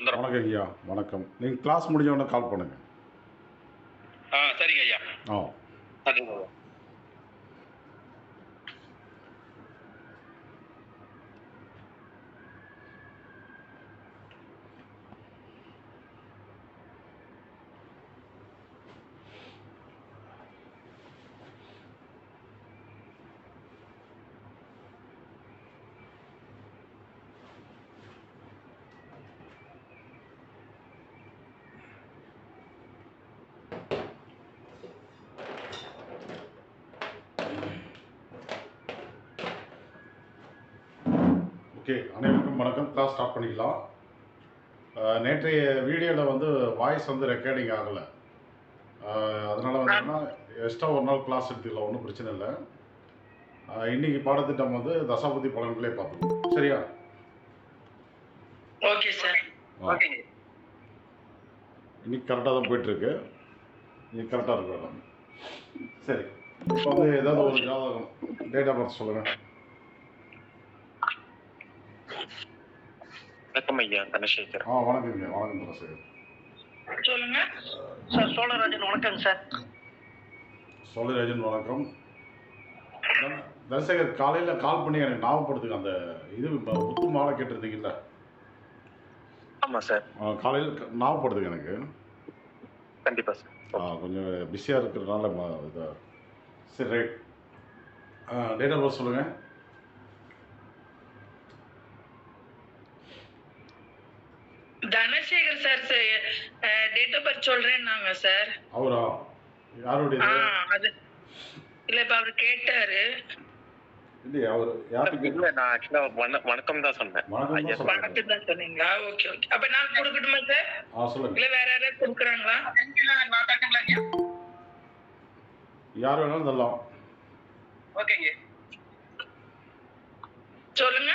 சுந்தரம். வணக்கம் ஐயா. வணக்கம். நீங்கள் கிளாஸ் முடிஞ்ச உடனே கால் பண்ணுங்க. சரிங்க ஐயா. நன்றிங்க ஐயா. ஓகே, அனைவருக்கும் வணக்கம். கிளாஸ் ஸ்டார்ட் பண்ணிக்கலாம். நேற்றைய வீடியோவில் வந்து வாய்ஸ் வந்து ரெக்கார்டிங் ஆகலை. அதனால் வந்து எக்ஸ்ட்ரா ஒரு நாள் கிளாஸ் எடுத்துக்கலாம், ஒன்றும் பிரச்சனை இல்லை. இன்னைக்கு பாடத்திட்டம் வந்து தசாபதி பலன்களே பார்த்துக்கணும். சரியா? Okay sir. ஓகேங்க. இன்னைக்கு கரெக்டாக தான் போயிட்டுருக்கு. இன்னைக்கு கரெக்டாக இருக்கு. சரி, இப்போ வந்து ஏதாவது ஒரு ஜாதகம் டேட் ஆஃப் பர்த் சொல்லுங்கள். வணக்கம் ஐயா, தனசேகர். வணக்கம் ஐயா. வணக்கம் தனசேகர். சொல்லுங்க சார். சோழராஜன் வணக்கம் சார். சோழராஜன் வணக்கம். தனசேகர், காலையில் கால் பண்ணி எனக்கு ஞாபகப்படுத்துங்க. அந்த இது புத்து மாலை கேட்டிருந்தீங்கல்ல? ஆமாம் சார். காலையில் ஞாபகப்படுத்துங்க எனக்கு. கண்டிப்பாக சார். கொஞ்சம் பிஸியாக இருக்கிறதுனால இதை. சரி, ரைட். டேட் ஆஃப் பர்த் சொல்லுங்கள். Dhanasekar sir date of birth சொல்றேன்னாங்க சார். அவரா? யாருடைய? அது இல்ல, இப்ப அவர் கேட்டாரு. இல்லையா அவர் யாருக்கு? இல்ல, நான் ஆக்சுவலா வணக்கம் தான் சொன்னேன். வணக்கம் தான் சொன்னீங்களா? Okay okay. அப்ப நான் கொடுக்கட்டுமா சார்? சொல்லுங்க. இல்ல வேற யாராவது கொடுக்குறாங்களா? யார் வேணாலும் தரலாம். ஓகேங்க, சொல்லுங்க.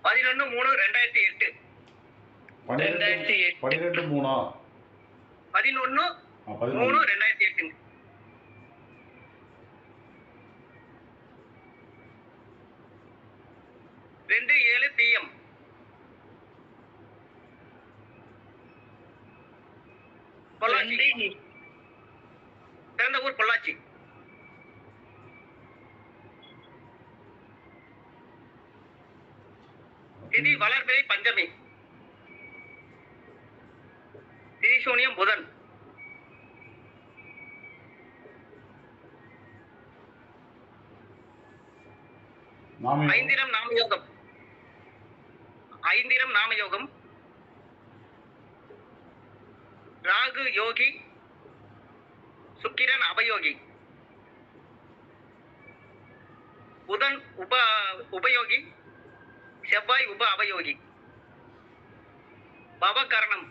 11/3/2008. 12/3 11/3/2008. 2:07 PM. பொள்ளாச்சி. பிறந்த ஊர் பொள்ளாச்சி. திதி வளர்பிறை பஞ்சமி. திரிசூனியம் புதன். ஐந்திரம் நாமயோகம். ராகு யோகி, சுக்கிரன் அபயோகி, புதன் உபயோகி, செவ்வாய் உப அவயோகி. பவகரணம்.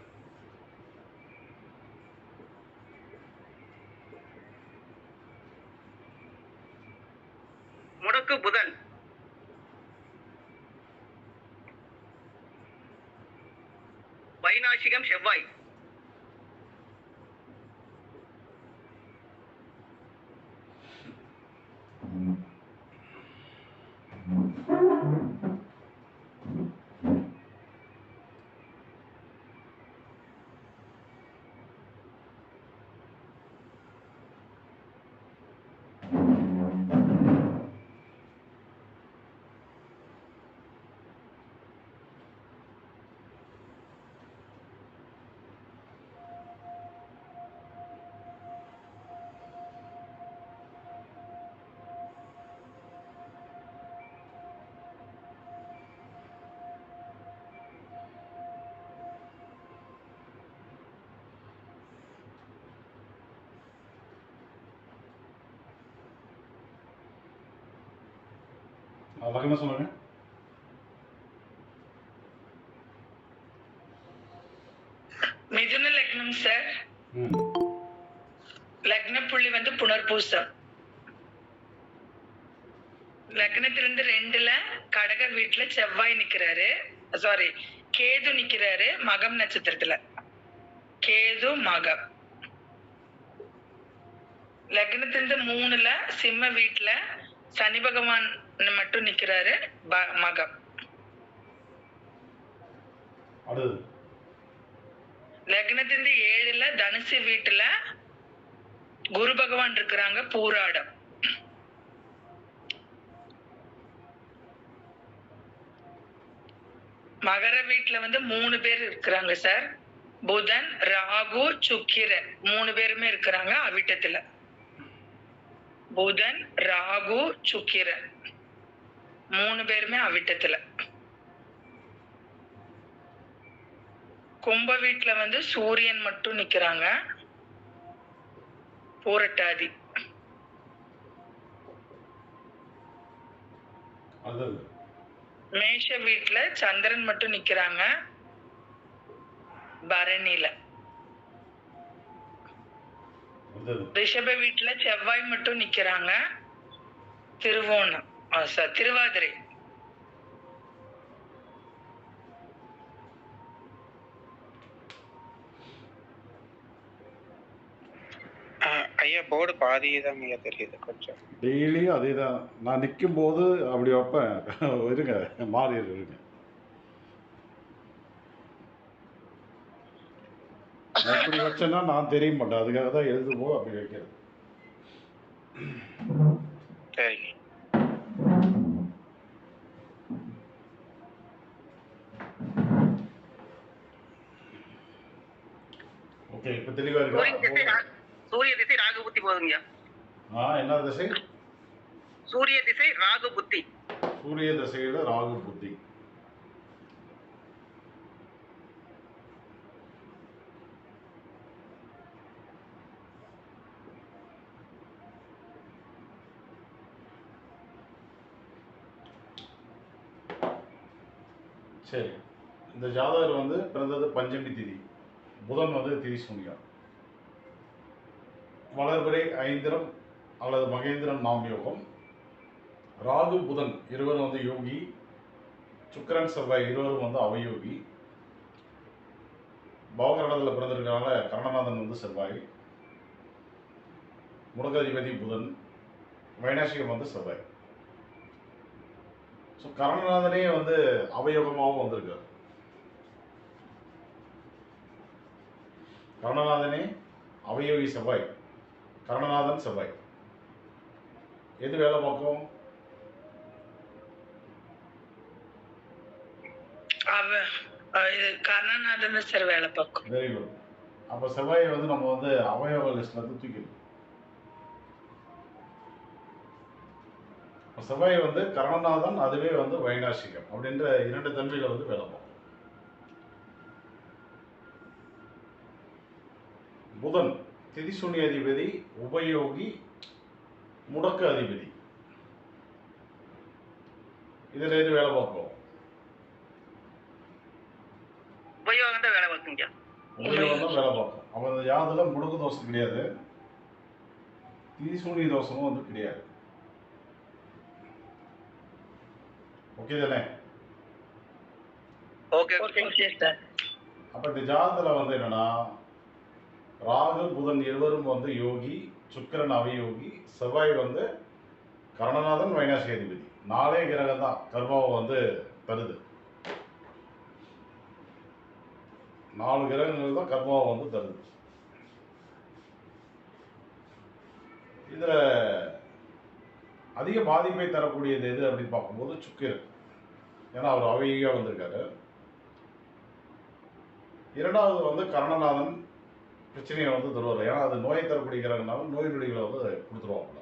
முடக்கு புதன். வைநாசிகம் செவ்வாய். லக்னம் சொல்லுங்க. மிதுன லக்னம் சார். லக்ன புள்ளி வந்து புனர்பூசம். லக்னத்திலிருந்து 2ல கடக வீட்டுல செவ்வாய் நிக்கிறாரு. சாரி, கேது நிக்கிறாரு மகம் நட்சத்திரத்துல. கேது மகம். லக்னத்திலிருந்து 3ல சிம்ம வீட்டுல சனி பகவான் மட்டும் நிக்கிறாரு மகம். அடுத்தது லக்னத்திலிருந்து 7ல தனுசு வீட்டுல குரு பகவான் இருக்கிறாங்க, பூராடம். மகர வீட்டுல வந்து 3 பேர் இருக்கிறாங்க சார். புதன், ராகு, சுக்கிரன் 3 பேருமே இருக்கிறாங்க அவிட்டத்துல. புதன், ராகு, சுக்கிரன் 3 பேருமே அவிட்டத்துல. கும்ப வீட்டுல வந்து சூரியன் மட்டும் நிக்கிறாங்க, பூரட்டாதி. அடுத்தது மேஷ வீட்டுல சந்திரன் மட்டும் நிக்கிறாங்க, பரணில. அடுத்தது ரிஷப வீட்டுல செவ்வாய் மட்டும் நிக்கிறாங்க, திருவோணம் திருவாதிரை. ஐயா போர்டு பாதி தான் ஐயா தெரியுது கொஞ்சம். டெய்லியும் அதே தான். நான் நிற்கும் போது அப்படி வைப்பேன். இருங்க, மாறி இருங்க. அப்படி வச்சேன்னா நான் தெரிய மாட்டேன். அதுக்காக தான் எழுதுவோம் அப்படி வைக்கிறது. சரிங்க. ஓகே, இப்போ தெளிவாக இருக்கா? சூரிய திசை ராகு புத்தி போதுங்கய்யா. என்ன திசை? சூரிய திசை ராகு புத்தி. சூரிய திசையில ராகு புத்தி. சரி, இந்த ஜாதகர் வந்து பிறந்தது பஞ்சமி திதி. புதன் வந்து திதி சூன்யம். வளர்பிறை ஐந்திரம் அல்லது மகேந்திரன் நாம் யோகம். ராகு புதன் இருவரும் வந்து யோகி. சுக்கிரன் செவ்வாய் இருவரும் வந்து அவயோகி. பவகரணத்தில் பிறந்திருக்கிறனால கரணநாதன் வந்து செவ்வாய், முடகாதிபதி புதன், வைனாசிகம் வந்து செவ்வாய். ஸோ கரணநாதனே வந்து அவயோகமாகவும் வந்திருக்கார். கரணநாதனே அவயோகி செவ்வாய், கரணநாதன் செவ்வாய். எது வேலை பார்க்கும்? கர்ணநாதன் சார் வேலை பார்க்கும். Very good. அப்போ செவ்வாயை வந்து நம்ம வந்து அவயோக லிஸ்ட்ல இருந்து தூக்கிடும். செவ்வாய் வந்து கரணநாதன், அதுவே வந்து வைனாசிகம் அப்படின்ற 2 தன்மையில வந்து வேலை பார்க்கும். புதன் திதிசூன்ய அதிபதி, உபயோகி, முடக்கு அதிபதி. இதுல எது வேலை பார்க்கும்? உபயோகம் தான் வேலை பார்க்குங்க. உபயோகம் தான் வேலை பார்க்கும். அப்போ அந்த யாதுல முடக்கு தோஷம் கிடையாது, திதிசூன்ய தோஷமும் வந்து கிடையாது. ஓகே தானே? ஓகே. அப்ப இந்த ஜாதகத்துல வந்து என்னன்னா, ராகு புதன் இருவரும் வந்து யோகி, சுக்கிரன் அவயோகி, செவ்வாய் வந்து கரணநாதன் வைனாசிக அதிபதி. 4 கிரகம் தான் கர்மாவை வந்து தருது. 4 கிரகங்கள் தான் கர்மாவை வந்து தருது. இதுல அதிக பாதிப்பை தரக்கூடியது எது அப்படின்னு பார்க்கும்போது சுக்கிரன். ஏன்னா அவர் அவயோகியா வந்திருக்காரு. 2வது வந்து கரணநாதன் பிரச்சனையை வந்து தருவார். ஏன்னா அது நோயை தரக்கூடிய கிரகனால நோய் நொடிகளை வந்து கொடுத்துருவாங்க.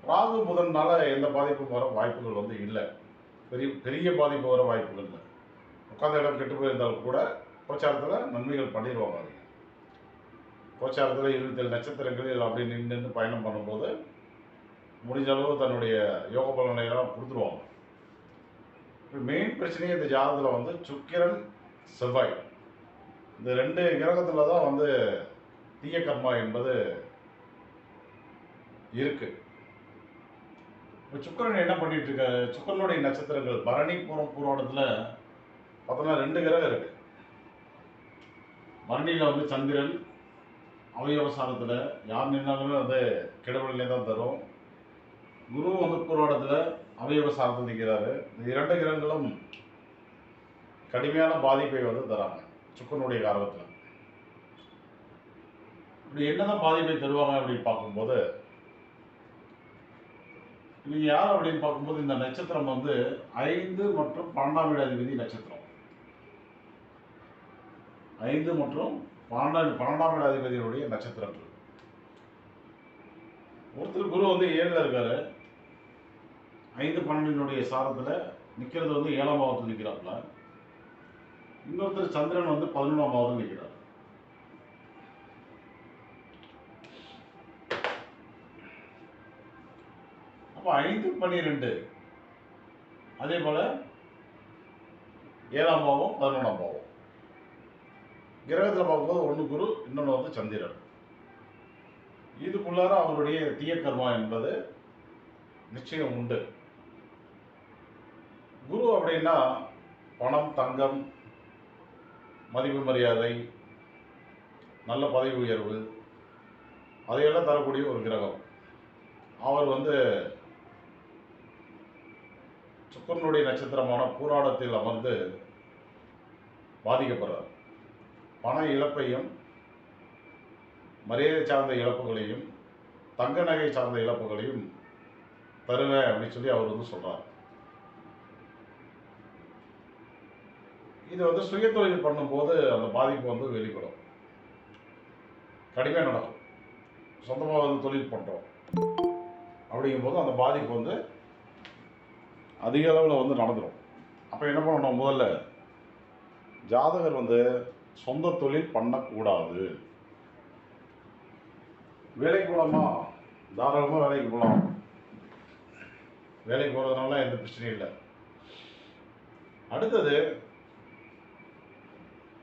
ராகு புதன்னால எந்த பாதிப்பும் வர வாய்ப்புகள் வந்து இல்லை. பெரிய பாதிப்பு வர வாய்ப்புகள் இல்லை. உட்கார்ந்த இடம் கெட்டு போயிருந்தாலும் கூட கோச்சாரத்தில் நன்மைகள் பண்ணிடுவாங்க. அவங்க கோச்சாரத்தில் 27 நட்சத்திரங்களில் அப்படி நின்று பயணம் பண்ணும்போது முடிஞ்ச அளவு தன்னுடைய யோக பலனையெல்லாம் கொடுத்துருவாங்க. இப்போ மெயின் பிரச்சனையே இந்த ஜாதகத்தில் வந்து சுக்கிரன் செவ்வாய் இந்த 2 கிரகத்தில் தான் வந்து தீய கர்மா என்பது இருக்கு. இப்போ சுக்கிரன் என்ன பண்ணிட்டு இருக்காரு? சுக்கிரனுடைய நட்சத்திரங்கள் பரணி பூர்வாடத்தில் பார்த்தோம்னா 2 கிரகம் இருக்கு. பரணியில் வந்து சந்திரன் அவயவசாரத்தில் யார் நின்னாலுமே வந்து கெடுபடிலே தான் தரும். குரு வந்து பூர்வாடத்தில் அவயவசாரத்தில் நிற்கிறாரு. இந்த 2 கிரகங்களும் கடுமையான பாதிப்பை வந்து தராங்க சுக்கரனுடைய காரகத்தில். இப்படி என்னதான் பாதிப்பை தருவாங்க அப்படின்னு பார்க்கும்போது, நீங்கள் யார் அப்படின்னு பார்க்கும்போது இந்த நட்சத்திரம் வந்து 5 மற்றும் 12ஆம் வீடு அதிபதி நட்சத்திரம். 5 மற்றும் 12ஆம் வீடு அதிபதியுடைய நட்சத்திரங்கள். ஒருத்தர் குரு வந்து 7ல் இருக்காரு, 5 12னுடைய சாரத்தில் நிற்கிறது வந்து 7ஆம் பாவத்தில் நிற்கிறாப்புல. இன்னொருத்தர் சந்திரன் வந்து 11ஆம் பாவத்தில் நிற்கிறார். அப்போ 5 12 அதே போல 7ஆம் பாவம் 11ஆம் பாவம். கிரகத்தில் பார்க்கும்போது ஒன்று குரு, இன்னொன்று வந்து சந்திரன். இதுக்குள்ளார அவருடைய தீய கர்மா என்பது நிச்சயம் உண்டு. குரு அப்படின்னா பணம், தங்கம், மதிப்பு மரியாதை, நல்ல பதவி உயர்வு, அதையெல்லாம் தரக்கூடிய ஒரு கிரகம். அவர் வந்து சுக்கரனுடைய நட்சத்திரமான பூராடத்தில் அமர்ந்து பாதிக்கப்படுறார். பண இழப்பையும், மரியாதை சார்ந்த இழப்புகளையும், தங்க நகை சார்ந்த இழப்புகளையும் தருவேன் அப்படின்னு சொல்லி அவர் வந்து சொல்றார். இது வந்து சுய தொழில் பண்ணும்போது அந்த பாதிப்பு வந்து வெளிப்படும், கடுமையாக நடக்கும். சொந்தமாக வந்து தொழில் பண்ணுறோம் அப்படிங்கும்போது அந்த பாதிப்பு வந்து அதிக அளவில் வந்து நடந்துடும். அப்போ என்ன பண்ணணும், முதல்ல ஜாதகர் வந்து சொந்த தொழில் பண்ணக்கூடாது. வேலைக்கு போகலாமா, தாராளமாக வேலைக்கு போகலாம். வேலைக்கு போகிறதுனால எந்த பிரச்சனையும் இல்லை. அடுத்தது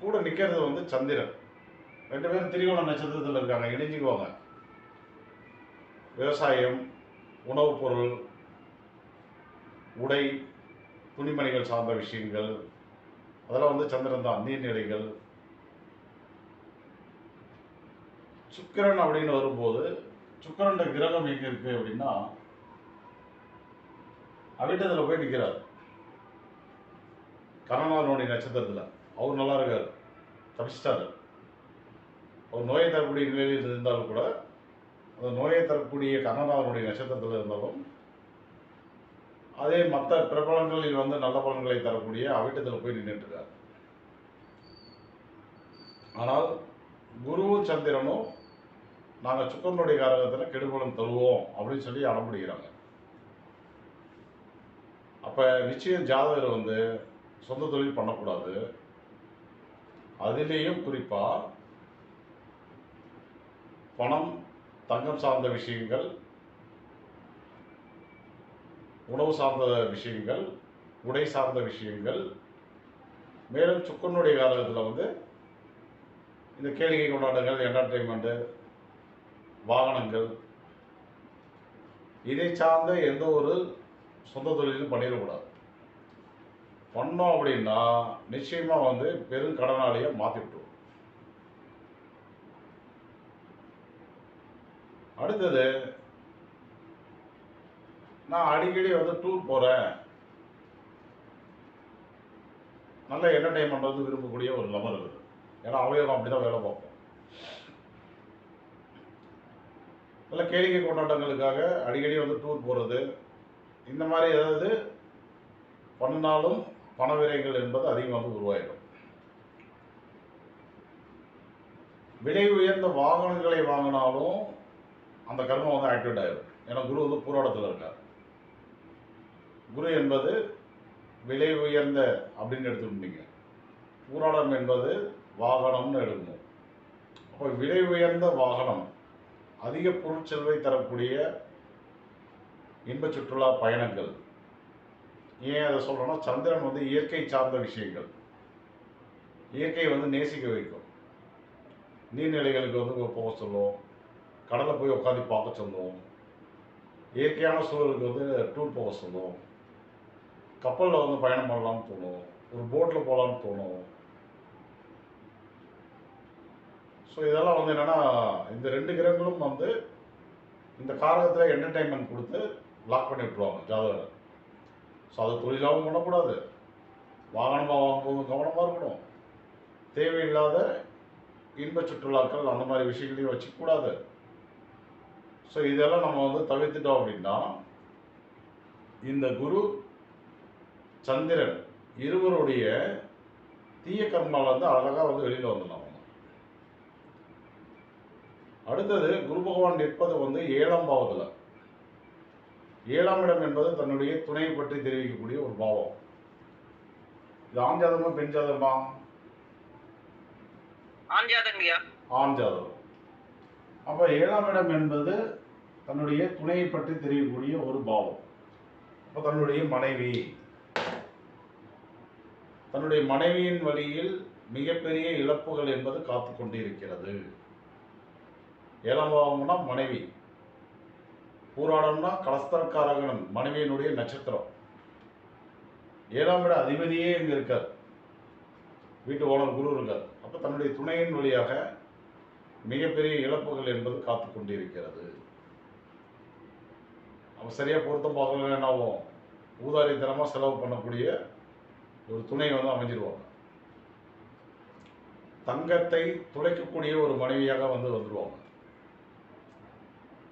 கூட நிற்கிறது வந்து சந்திரன். 2 பேரும் திரிகோண நட்சத்திரத்தில் இருக்காங்க, இணைஞ்சிக்குவாங்க. விவசாயம், உணவுப் பொருள், உடை, துணிமணிகள் சார்ந்த விஷயங்கள், அதெல்லாம் வந்து சந்திரன் தான். நீர்நிலைகள். சுக்கிரன் அப்படின்னு வரும்போது, சுக்கிரன் கிரகம் எங்க இருக்கு அப்படின்னா அவிட்டத்தில் போய் நிற்கிறார், கரணாரனுடைய நட்சத்திரத்தில். அவர் நல்லா இருக்கார், தப்பிச்சிட்டாரு. அவர் நோயை தரக்கூடிய நிலையில் இருந்தாலும் கூட, அந்த நோயை தரக்கூடிய கரணாரனுடைய நட்சத்திரத்தில் இருந்தாலும், அதே மற்ற பிரபலங்களில் வந்து நல்ல பலன்களை தரக்கூடிய அவிட்டத்தில் போய் நின்றுட்டு இருக்கார். ஆனால் குருவும் சந்திரனும் நாங்கள் சுக்கரனுடைய காரகத்தில் கெடுபலம் தருவோம் அப்படின்னு சொல்லி அடம்பிடிக்கிறாங்க. அப்போ நிச்சயம் ஜாதகர் வந்து சொந்த தொழில் பண்ணக்கூடாது. அதிலேயும் குறிப்பாக பணம், தங்கம் சார்ந்த விஷயங்கள், உணவு சார்ந்த விஷயங்கள், உடை சார்ந்த விஷயங்கள், மேலும் சுக்கரனுடைய காலகட்டத்தில் வந்து இந்த கேளிக்கை கொண்டாட்டங்கள், என்டர்டெயின்மெண்ட்டு, வாகனங்கள், இதை சார்ந்த எந்த ஒரு சொந்த தொழிலும் பண்ணிடக்கூடாது. பண்ணோம் அப்படின்னா நிச்சயமாக வந்து பெரும் கடனாளியை மாற்றி விட்டுரும். அடுத்தது, நான் அடிக்கடி வந்து டூர் போகிறேன், நல்ல என்டர்டெயின்மெண்ட் வந்து விரும்பக்கூடிய ஒரு நபர் இருக்குது. ஏன்னா அவயோகம் அப்படி தான் வேலை பார்ப்போம். நல்ல கேளிக்கை கொண்டாட்டங்களுக்காக அடிக்கடி வந்து டூர் போகிறது, இந்த மாதிரி ஏதாவது பண்ணினாலும் பண விரயங்கள் என்பது அதிகமாக உருவாயிடும். விலை உயர்ந்த வாகனங்களை வாங்கினாலும் அந்த கர்மம் வந்து ஆக்டிவேட் ஆகிடும். ஏன்னா குரு வந்து பூராடத்தில் இருக்கார். குரு என்பது விலை உயர்ந்த அப்படின்னு எடுத்துக்கிட்டீங்க, பூராடம் என்பது வாகனம்னு எடுக்கணும். அப்போ விலை உயர்ந்த வாகனம், அதிக பொருட்செலவை தரக்கூடிய இன்ப சுற்றுலா பயணங்கள். ஏன் அதை சொல்கிறோன்னா, சந்திரன் வந்து இயற்கை சார்ந்த விஷயங்கள், இயற்கையை வந்து நேசிக்க வைக்கும். நீர்நிலைகளுக்கு வந்து போக சொல்லும், கடலை போய் உட்காந்து பார்க்க சொல்லும், இயற்கையான சூழலுக்கு வந்து டூர் போக சொல்லும், கப்பலில் வந்து பயணம் பண்ணலாம்னு தோணும், ஒரு போட்டில் போகலான்னு தோணும். ஸோ இதெல்லாம் வந்து என்னென்னா, இந்த 2 கிரகங்களும் வந்து இந்த காரகத்தில் என்டர்டெயின்மெண்ட் கொடுத்து லாக் பண்ணி விட்டுருவாங்க ஜாதகரை. ஸோ அதை தொழிலாகவும் பண்ணக்கூடாது, வாகனமாக வாங்கும்போது கவனமாக இருக்கணும். தேவையில்லாத இன்ப சுற்றுலாக்கள் அந்த மாதிரி விஷயங்களையும் வச்சுக்கூடாது. ஸோ இதெல்லாம் நம்ம வந்து தவிர்த்துட்டோம் அப்படின்னா இந்த குரு சந்திரன் இருவருடைய தீய கர்மால வந்து அழகாக வந்து வெளியில் வந்துடலாம். அடுத்தது குரு பகவான் நிற்பது வந்து 7ஆம் பாவத்தில். 7ஆம் இடம் என்பது தன்னுடைய துணையை பற்றி தெரிவிக்கக்கூடிய ஒரு பாவம். இது ஆண் ஜாதகமா பெண் ஜாதகமா? ஆண் ஜாதகங்கய்யா. ஆண் ஜாதகம். அப்போ 7ஆம் இடம் என்பது தன்னுடைய துணையை பற்றி தெரியக்கூடிய ஒரு பாவம். அப்போ தன்னுடைய மனைவியின் வழியில் மிகப்பெரிய இழப்புகள் என்பது காத்து கொண்டு இருக்கிறது. 7ஆம் பாவம்னா மனைவி, பூராடம்னா கலஸ்தரக்காரகன் மனைவியினுடைய நட்சத்திரம். 7ஆம் இட அதிபதியே இங்க இருக்கார், வீட்டு ஓனர் குரு இருக்கார். அப்போ தன்னுடைய துணையின் வழியாக மிகப்பெரிய இழப்புகள் என்பது காத்து கொண்டிருக்கிறது. அப்போ சரியா பொருத்தம் பார்க்கல என்ன ஆகும், ஊதாரித்தனமாக செலவு பண்ணக்கூடிய ஒரு துணை வந்து அமைஞ்சிருவாங்க. தங்கத்தை துளைக்கக்கூடிய ஒரு மனைவியாக வந்துருவாங்க.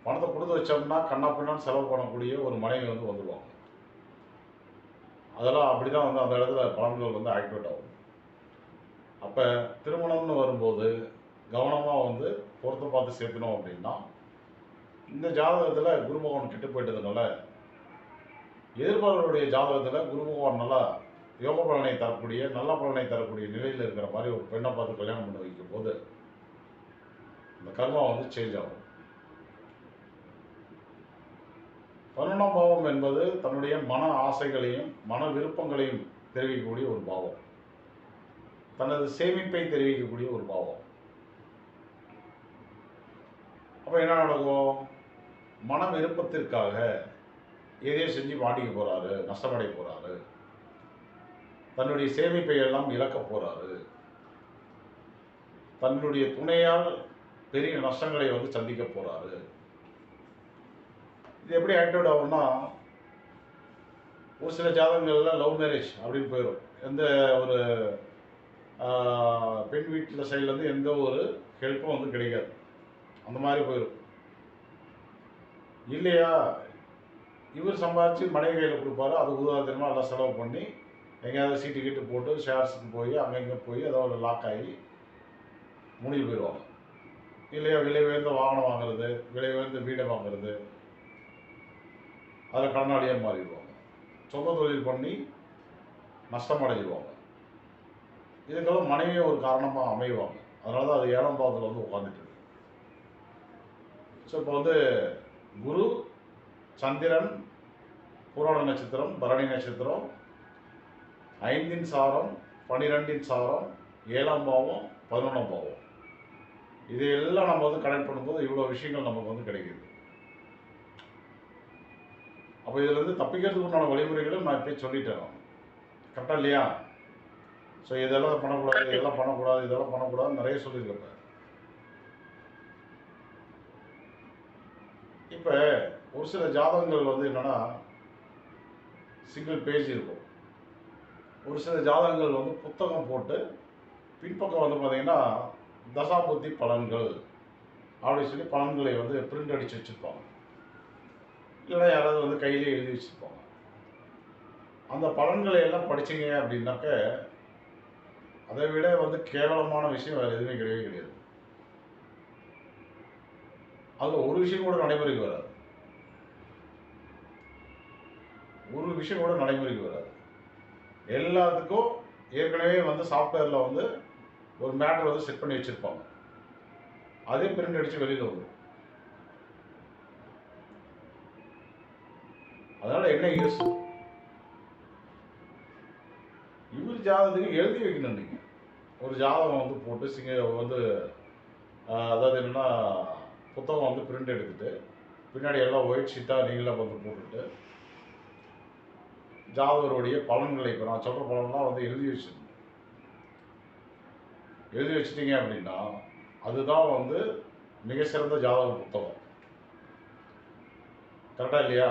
பணத்தை கொடுத்து வச்சோம்னா கண்ணா பின்னான்னு செலவு பண்ணக்கூடிய ஒரு மனைவி வந்து வந்துடுவாங்க. அதெல்லாம் அப்படிதான் வந்து அந்த இடத்துல பலன்கள் வந்து ஆக்டிவேட் ஆகும். அப்போ திருமணம்னு வரும்போது கவனமாக வந்து பொருத்த பார்த்து சேர்க்கணும். அப்படின்னா இந்த ஜாதகத்தில் குரு பகவான் கெட்டு போயிட்டதுனால எதிர்பார்ப்புடைய ஜாதகத்தில் குரு பகவான் நல்லா யோக பலனை தரக்கூடிய நல்ல பலனை தரக்கூடிய நிலையில் இருக்கிற மாதிரி ஒரு பெண்ணை பார்த்து கல்யாணம் பண்ணி வைக்கும் போது இந்த கர்மா வந்து சேஞ்ச் ஆகும். 11ஆம் பாவம் என்பது தன்னுடைய மன ஆசைகளையும் மன விருப்பங்களையும் தெரிவிக்கக்கூடிய ஒரு பாவம், தனது சேமிப்பை தெரிவிக்கக்கூடிய ஒரு பாவம். அப்போ என்ன நடக்கும், மன விருப்பத்திற்காக எதையும் செஞ்சு மாட்டிக்க போறாரு, நஷ்டமடைய போறாரு, தன்னுடைய சேமிப்பை எல்லாம் இழக்க போறாரு, தன்னுடைய துணையால் பெரிய நஷ்டங்களை வந்து சந்திக்க போறாரு. இது எப்படி ஆக்டிவேட் ஆகும்னா, ஒரு சில ஜாதகங்கள்ல லவ் மேரேஜ் அப்படின்னு போயிடும். எந்த ஒரு பெண் வீட்டில் சைட்லேருந்து எந்த ஒரு ஹெல்ப்பும் வந்து கிடைக்காது, அந்த மாதிரி போயிடும். இல்லையா, இவர் சம்பாதிச்சு மனைவி கையில் கொடுப்பாரு, அது உதாரணமாக எல்லாம் செலவு பண்ணி எங்கேயாவது சீட்டு கீட்டு போட்டு ஷேர்ஸுக்கு போய் அங்கங்கே போய் அதோட லாக் ஆகி முடிவு போயிடுவாங்க. இல்லையா, விலை உயர்ந்த வாகனம் வாங்குறது, விலை உயர்ந்த வீடை வாங்குறது, அதில் கடனாளியாக மாறிடுவாங்க. சொந்த தொழில் பண்ணி நஷ்டமடைஞ்சிடுவாங்க. இதுக்கெல்லாம் மனைவியை ஒரு காரணமாக அமைவாங்க. அதனால தான் அது 7ஆம் பாவத்தில் வந்து உட்காந்துட்டு இருக்கு. ஸோ இப்போ வந்து குரு சந்திரன் பூராட நட்சத்திரம், பரணி நட்சத்திரம், 5இன் சாரம், 12இன் சாரம், 7ஆம் பாவம், 11ஆம் பாவம், இதையெல்லாம் நம்ம வந்து கனெக்ட் பண்ணும்போது இவ்வளோ விஷயங்கள் நமக்கு வந்து கிடைக்குது. அப்போ இதில் இருந்து தப்பிக்கிறதுக்கு உண்டான வழிமுறைகளும் நான் இப்போ சொல்லிட்டேன். கரெக்டாக இல்லையா? ஸோ இதெல்லாம் பண்ணக்கூடாது, இதெல்லாம் பண்ணக்கூடாது, இதெல்லாம் பண்ணக்கூடாதுன்னு நிறைய சொல்லியிருக்கப்ப இப்போ ஒரு சில ஜாதகங்கள் வந்து என்னன்னா சிங்கிள் பேஜ் இருக்கும். ஒரு சில ஜாதகங்கள் வந்து புத்தகம் போட்டு பின்பக்கம் வந்து பார்த்தீங்கன்னா தசாபுத்தி பலன்கள் அப்படின்னு சொல்லி பலன்களை வந்து பிரிண்ட் அடித்து வச்சுருப்பாங்க. இல்லைன்னா யாராவது வந்து கையிலே எழுதி வச்சுருப்பாங்க. அந்த பலன்களை எல்லாம் படிச்சிங்க அப்படின்னாக்க அதை விட வந்து கேவலமான விஷயம் வேறு எதுவுமே கிடையவே கிடையாது. அதில் ஒரு விஷயம் கூட நடைமுறைக்கு வராது, ஒரு விஷயம் கூட நடைமுறைக்கு வராது. எல்லாத்துக்கும் ஏற்கனவே வந்து சாஃப்ட்வேரில் வந்து ஒரு மேட்டர் வந்து செட் பண்ணி வச்சுருப்பாங்க, அதே பிரிண்ட் அடித்து வெளியில் வந்துடும். அதனால் என்ன யூஸ்? இவர் ஜாதகத்துக்கு எழுதி வைக்கணும். நீங்கள் ஒரு ஜாதகம் வந்து போட்டு வந்து அதாவது என்னென்னா புத்தகம் வந்து பிரிண்ட் எடுத்துகிட்டு பின்னாடி எல்லாம் ஒயிட் ஷீட்டாக நீங்களாக வந்து போட்டுட்டு ஜாதகருடைய பலன்களை, இப்போ நான் சொல்கிற பலன்லாம் வந்து எழுதி வச்சுட்டீங்க அப்படின்னா அதுதான் வந்து மிக சிறந்த ஜாதக புத்தகம். கரெக்டாக இல்லையா?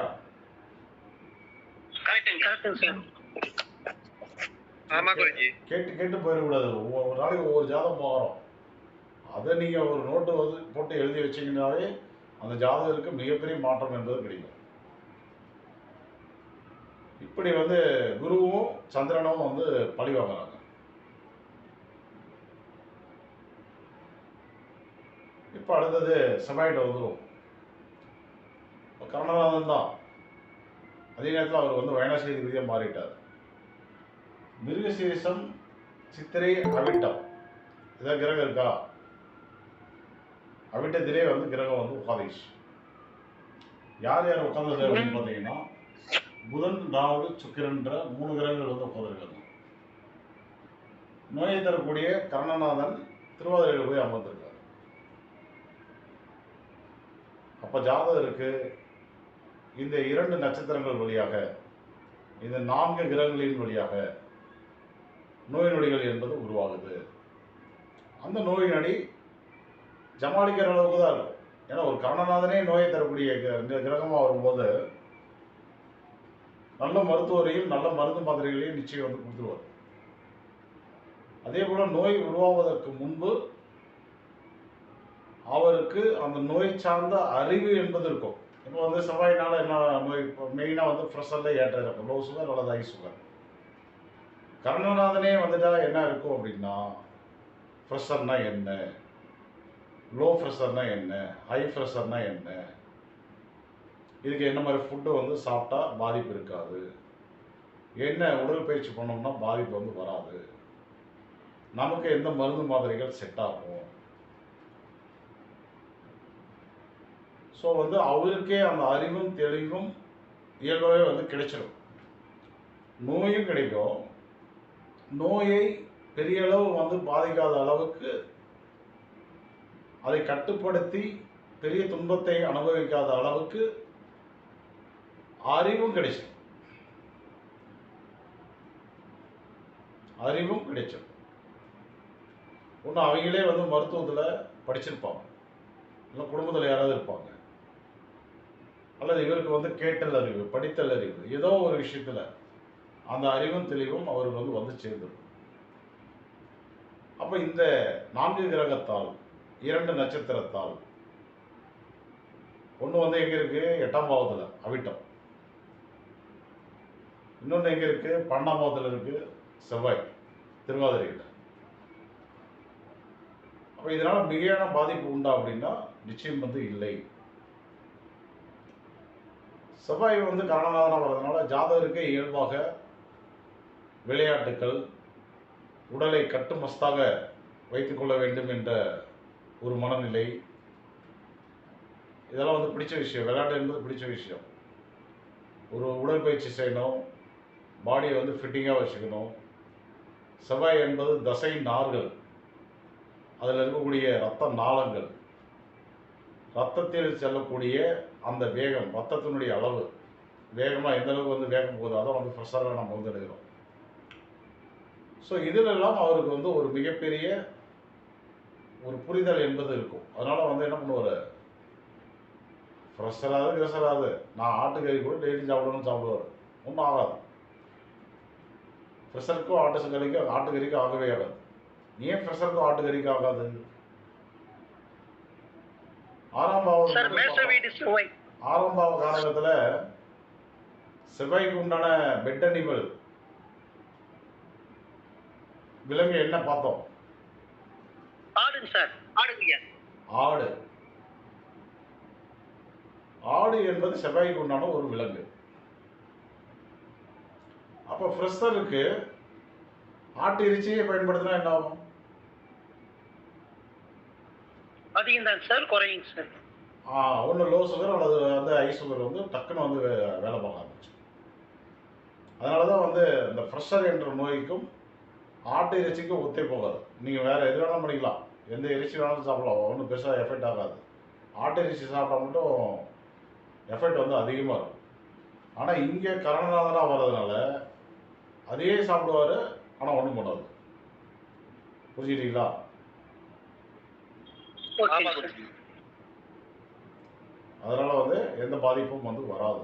ஆமா குருஜி. கேட்டு கேட்டு போயிடக்கூடாது. ஒவ்வொரு நாளைக்கு ஒவ்வொரு ஜாதகம் பார்க்குறோம். அதை நீங்கள் ஒரு நோட்டு வந்து போட்டு எழுதி வச்சிங்கன்னாவே அந்த ஜாதகருக்கு மிகப்பெரிய மாற்றம் என்பது கிடைக்கும். இப்படி வந்து குருவும் சந்திரனும் வந்து பழி வாங்குறாங்க. இப்போ அடுத்தது செவ்வாயிட்ட வந்துடும். இப்போ கர்ணநாதன் தான். அதே நேரத்தில் அவர் வந்து வயனாசேதிபதியாக மாறிட்டார். மிருகசீரிசம், சித்திரை, அவிட்டம் இதான் கிரகம் இருக்கா? அவிட்டத்திலே வந்து கிரகம் வந்து உட்காந்துச்சு. யார் யார் உட்காந்தது அப்படின்னு பார்த்தீங்கன்னா புதன், ராகு, சுக்கிரன்ற 3 கிரகங்கள் வந்து உட்காந்துருக்காங்க. நோயை தரக்கூடிய கர்ணநாதன் திருவாதிரையில் போய் அமர்ந்திருக்காரு. அப்போ ஜாதகருக்கு இந்த 2 நட்சத்திரங்கள் வழியாக, இந்த 4 கிரகங்களின் வழியாக நோய் நொடிகள் என்பது உருவாகுது. அந்த நோய் நொடி ஜமாளிக்கிற அளவுக்கு தான் இருக்கும். ஏன்னா ஒரு கர்ணநாதனே நோயை தரக்கூடிய கிரகமாக வரும்போது நல்ல மருத்துவரையும் நல்ல மருந்து மாத்திரைகளையும் நிச்சயம் வந்து கொடுத்துருவார். அதே போல நோய் உருவாவதற்கு முன்பு அவருக்கு அந்த நோய் சார்ந்த அறிவு என்பது இருக்கும். இப்போ வந்து செவ்வாயினால என்ன நோய், இப்போ மெயினாக வந்து ப்ரெஷரில் ஏற்றம் இருக்கும். லோ சுகர் அல்லது ஹை சுகர். கர்ணநாதனே வந்துட்டா என்ன இருக்கும் அப்படின்னா, ப்ரெஷர்னா என்ன, லோ ப்ரெஷர்னா என்ன, ஹை ப்ரெஷர்னா என்ன, இதுக்கு என்ன மாதிரி ஃபுட்டு வந்து சாப்பிட்டா பாதிப்பு இருக்காது, என்ன உடற்பயிற்சி பண்ணோம்னா பாதிப்பு வந்து வராது, நமக்கு எந்த மருந்து மாத்திரைகள் செட் ஆகும். ஸோ வந்து அவருக்கே அந்த அறிவும் தெளிவும் இயல்பாகவே வந்து கிடைச்சிடும். நோயும் கிடைக்கும். நோயை பெரிய அளவு வந்து பாதிக்காத அளவுக்கு அதை கட்டுப்படுத்தி பெரிய துன்பத்தை அனுபவிக்காத அளவுக்கு அறிவும் கிடைச்சிடும். அறிவும் கிடைச்சிடும். ஒன்று அவங்களே வந்து மருத்துவத்தில் படிச்சிருப்பாங்க, இல்லை குடும்பத்தில் யாராவது இருப்பாங்க, அல்லது இவருக்கு வந்து கேட்டல் அறிவு, படித்தல் அறிவு, ஏதோ ஒரு விஷயத்தில் அந்த அறிவும் தெளிவும் அவருக்கு வந்து சேர்ந்துடும். அப்போ இந்த 4 கிரகத்தால், 2 நட்சத்திரத்தால், ஒன்று வந்து எங்கே இருக்குது, 8ஆம் பாவத்தில் அவிட்டம், இன்னொன்று எங்கே இருக்குது, 12ஆம் பாவத்தில் இருக்குது செவ்வாய் திருவாதிரையில். அப்போ இதனால் மிகையான பாதிப்பு உண்டா அப்படின்னா நிச்சயம் வந்து இல்லை. செவ்வாய் வந்து கர்ணநாதனாக வர்றதுனால ஜாதகருக்கே இயல்பாக விளையாட்டுக்கள், உடலை கட்டுமஸ்தாக வைத்துக்கொள்ள வேண்டும் என்ற ஒரு மனநிலை, இதெல்லாம் வந்து பிடிச்ச விஷயம். விளையாட்டு என்பது பிடிச்ச விஷயம். ஒரு உடற்பயிற்சி செய்யணும், பாடியை வந்து ஃபிட்டிங்காக வச்சுக்கணும். செவ்வாய் என்பது தசை நார்கள், அதில் இருக்கக்கூடிய இரத்த நாளங்கள், ரத்தத்தில் செல்லக்கூடிய அந்த வேகம், ரத்தத்தினுடைய அளவு வேகமாக எந்த அளவுக்கு வந்து வேகம் போகுது, அதை வந்து ஃப்ரெஷ்ஷாக நம்ம வந்து எடுக்கிறோம். ஸோ இதிலெல்லாம் அவருக்கு வந்து ஒரு மிகப்பெரிய ஒரு புரிதல் என்பது இருக்கும். அதனால் வந்து என்ன பண்ணுவார், ஃப்ரெஷ்ஷராது கிரெஷராது, நான் ஆட்டுக்கறி கூட டெய்லி சாப்பிடணும்னு சாப்பிடுவார். ஒன்றும் ஆகாது. ஃப்ரெஷருக்கும் ஆட்டுக்கறிக்கும் ஆகவே ஆகாது. ஏன் ஃப்ரெஷருக்கும் ஆட்டுக்கறிக்கும் ஆகாது? 6ஆம் பாவம், 6ஆம் பாவ காலகட்டத்தில் செவ்வாய்க்கு உண்டான பெட் அனிமல் விலங்கு என்ன பார்த்தோம்? ஆடுங்க சார். ஆடுங்க. ஆடு. ஆடு என்பது செவ்வாய்க்கு உண்டான ஒரு விலங்கு. அப்போ ஃப்ரெஷருக்கு ஆட்டு இறைச்சியை பயன்படுத்தினா என்ன ஆகும்? அதிகம் தான் சார், குறையுங்க சார். ஒன்று லோ சுகர் அல்லது வந்து ஹை சுகர் வந்து டக்குன்னு வந்து வேலை பார்க்க ஆரம்பிச்சு. அதனால தான் வந்து இந்த ப்ரெஷர் என்ற நோய்க்கும் ஆட்டு இறைச்சிக்கும் ஒத்தே போகாது. நீங்கள் வேறு எது வேணாலும் பண்ணிக்கலாம், எந்த இறைச்சி வேணாலும் சாப்பிடலாம், ஒன்றும் பெருசாக எஃபெக்ட் ஆகாது. ஆட்டு இறைச்சி சாப்பிட்டா மட்டும் எஃபெக்ட் வந்து அதிகமாக இருக்கும். ஆனால் இங்கே கர்ணநாதனாக வர்றதுனால அதையே சாப்பிடுவார், ஆனால் ஒன்றும் பண்ணாது. புரிஞ்சுக்கிட்டீங்களா? அதனால் வந்து எந்த பாதிப்பும் வந்து வராது.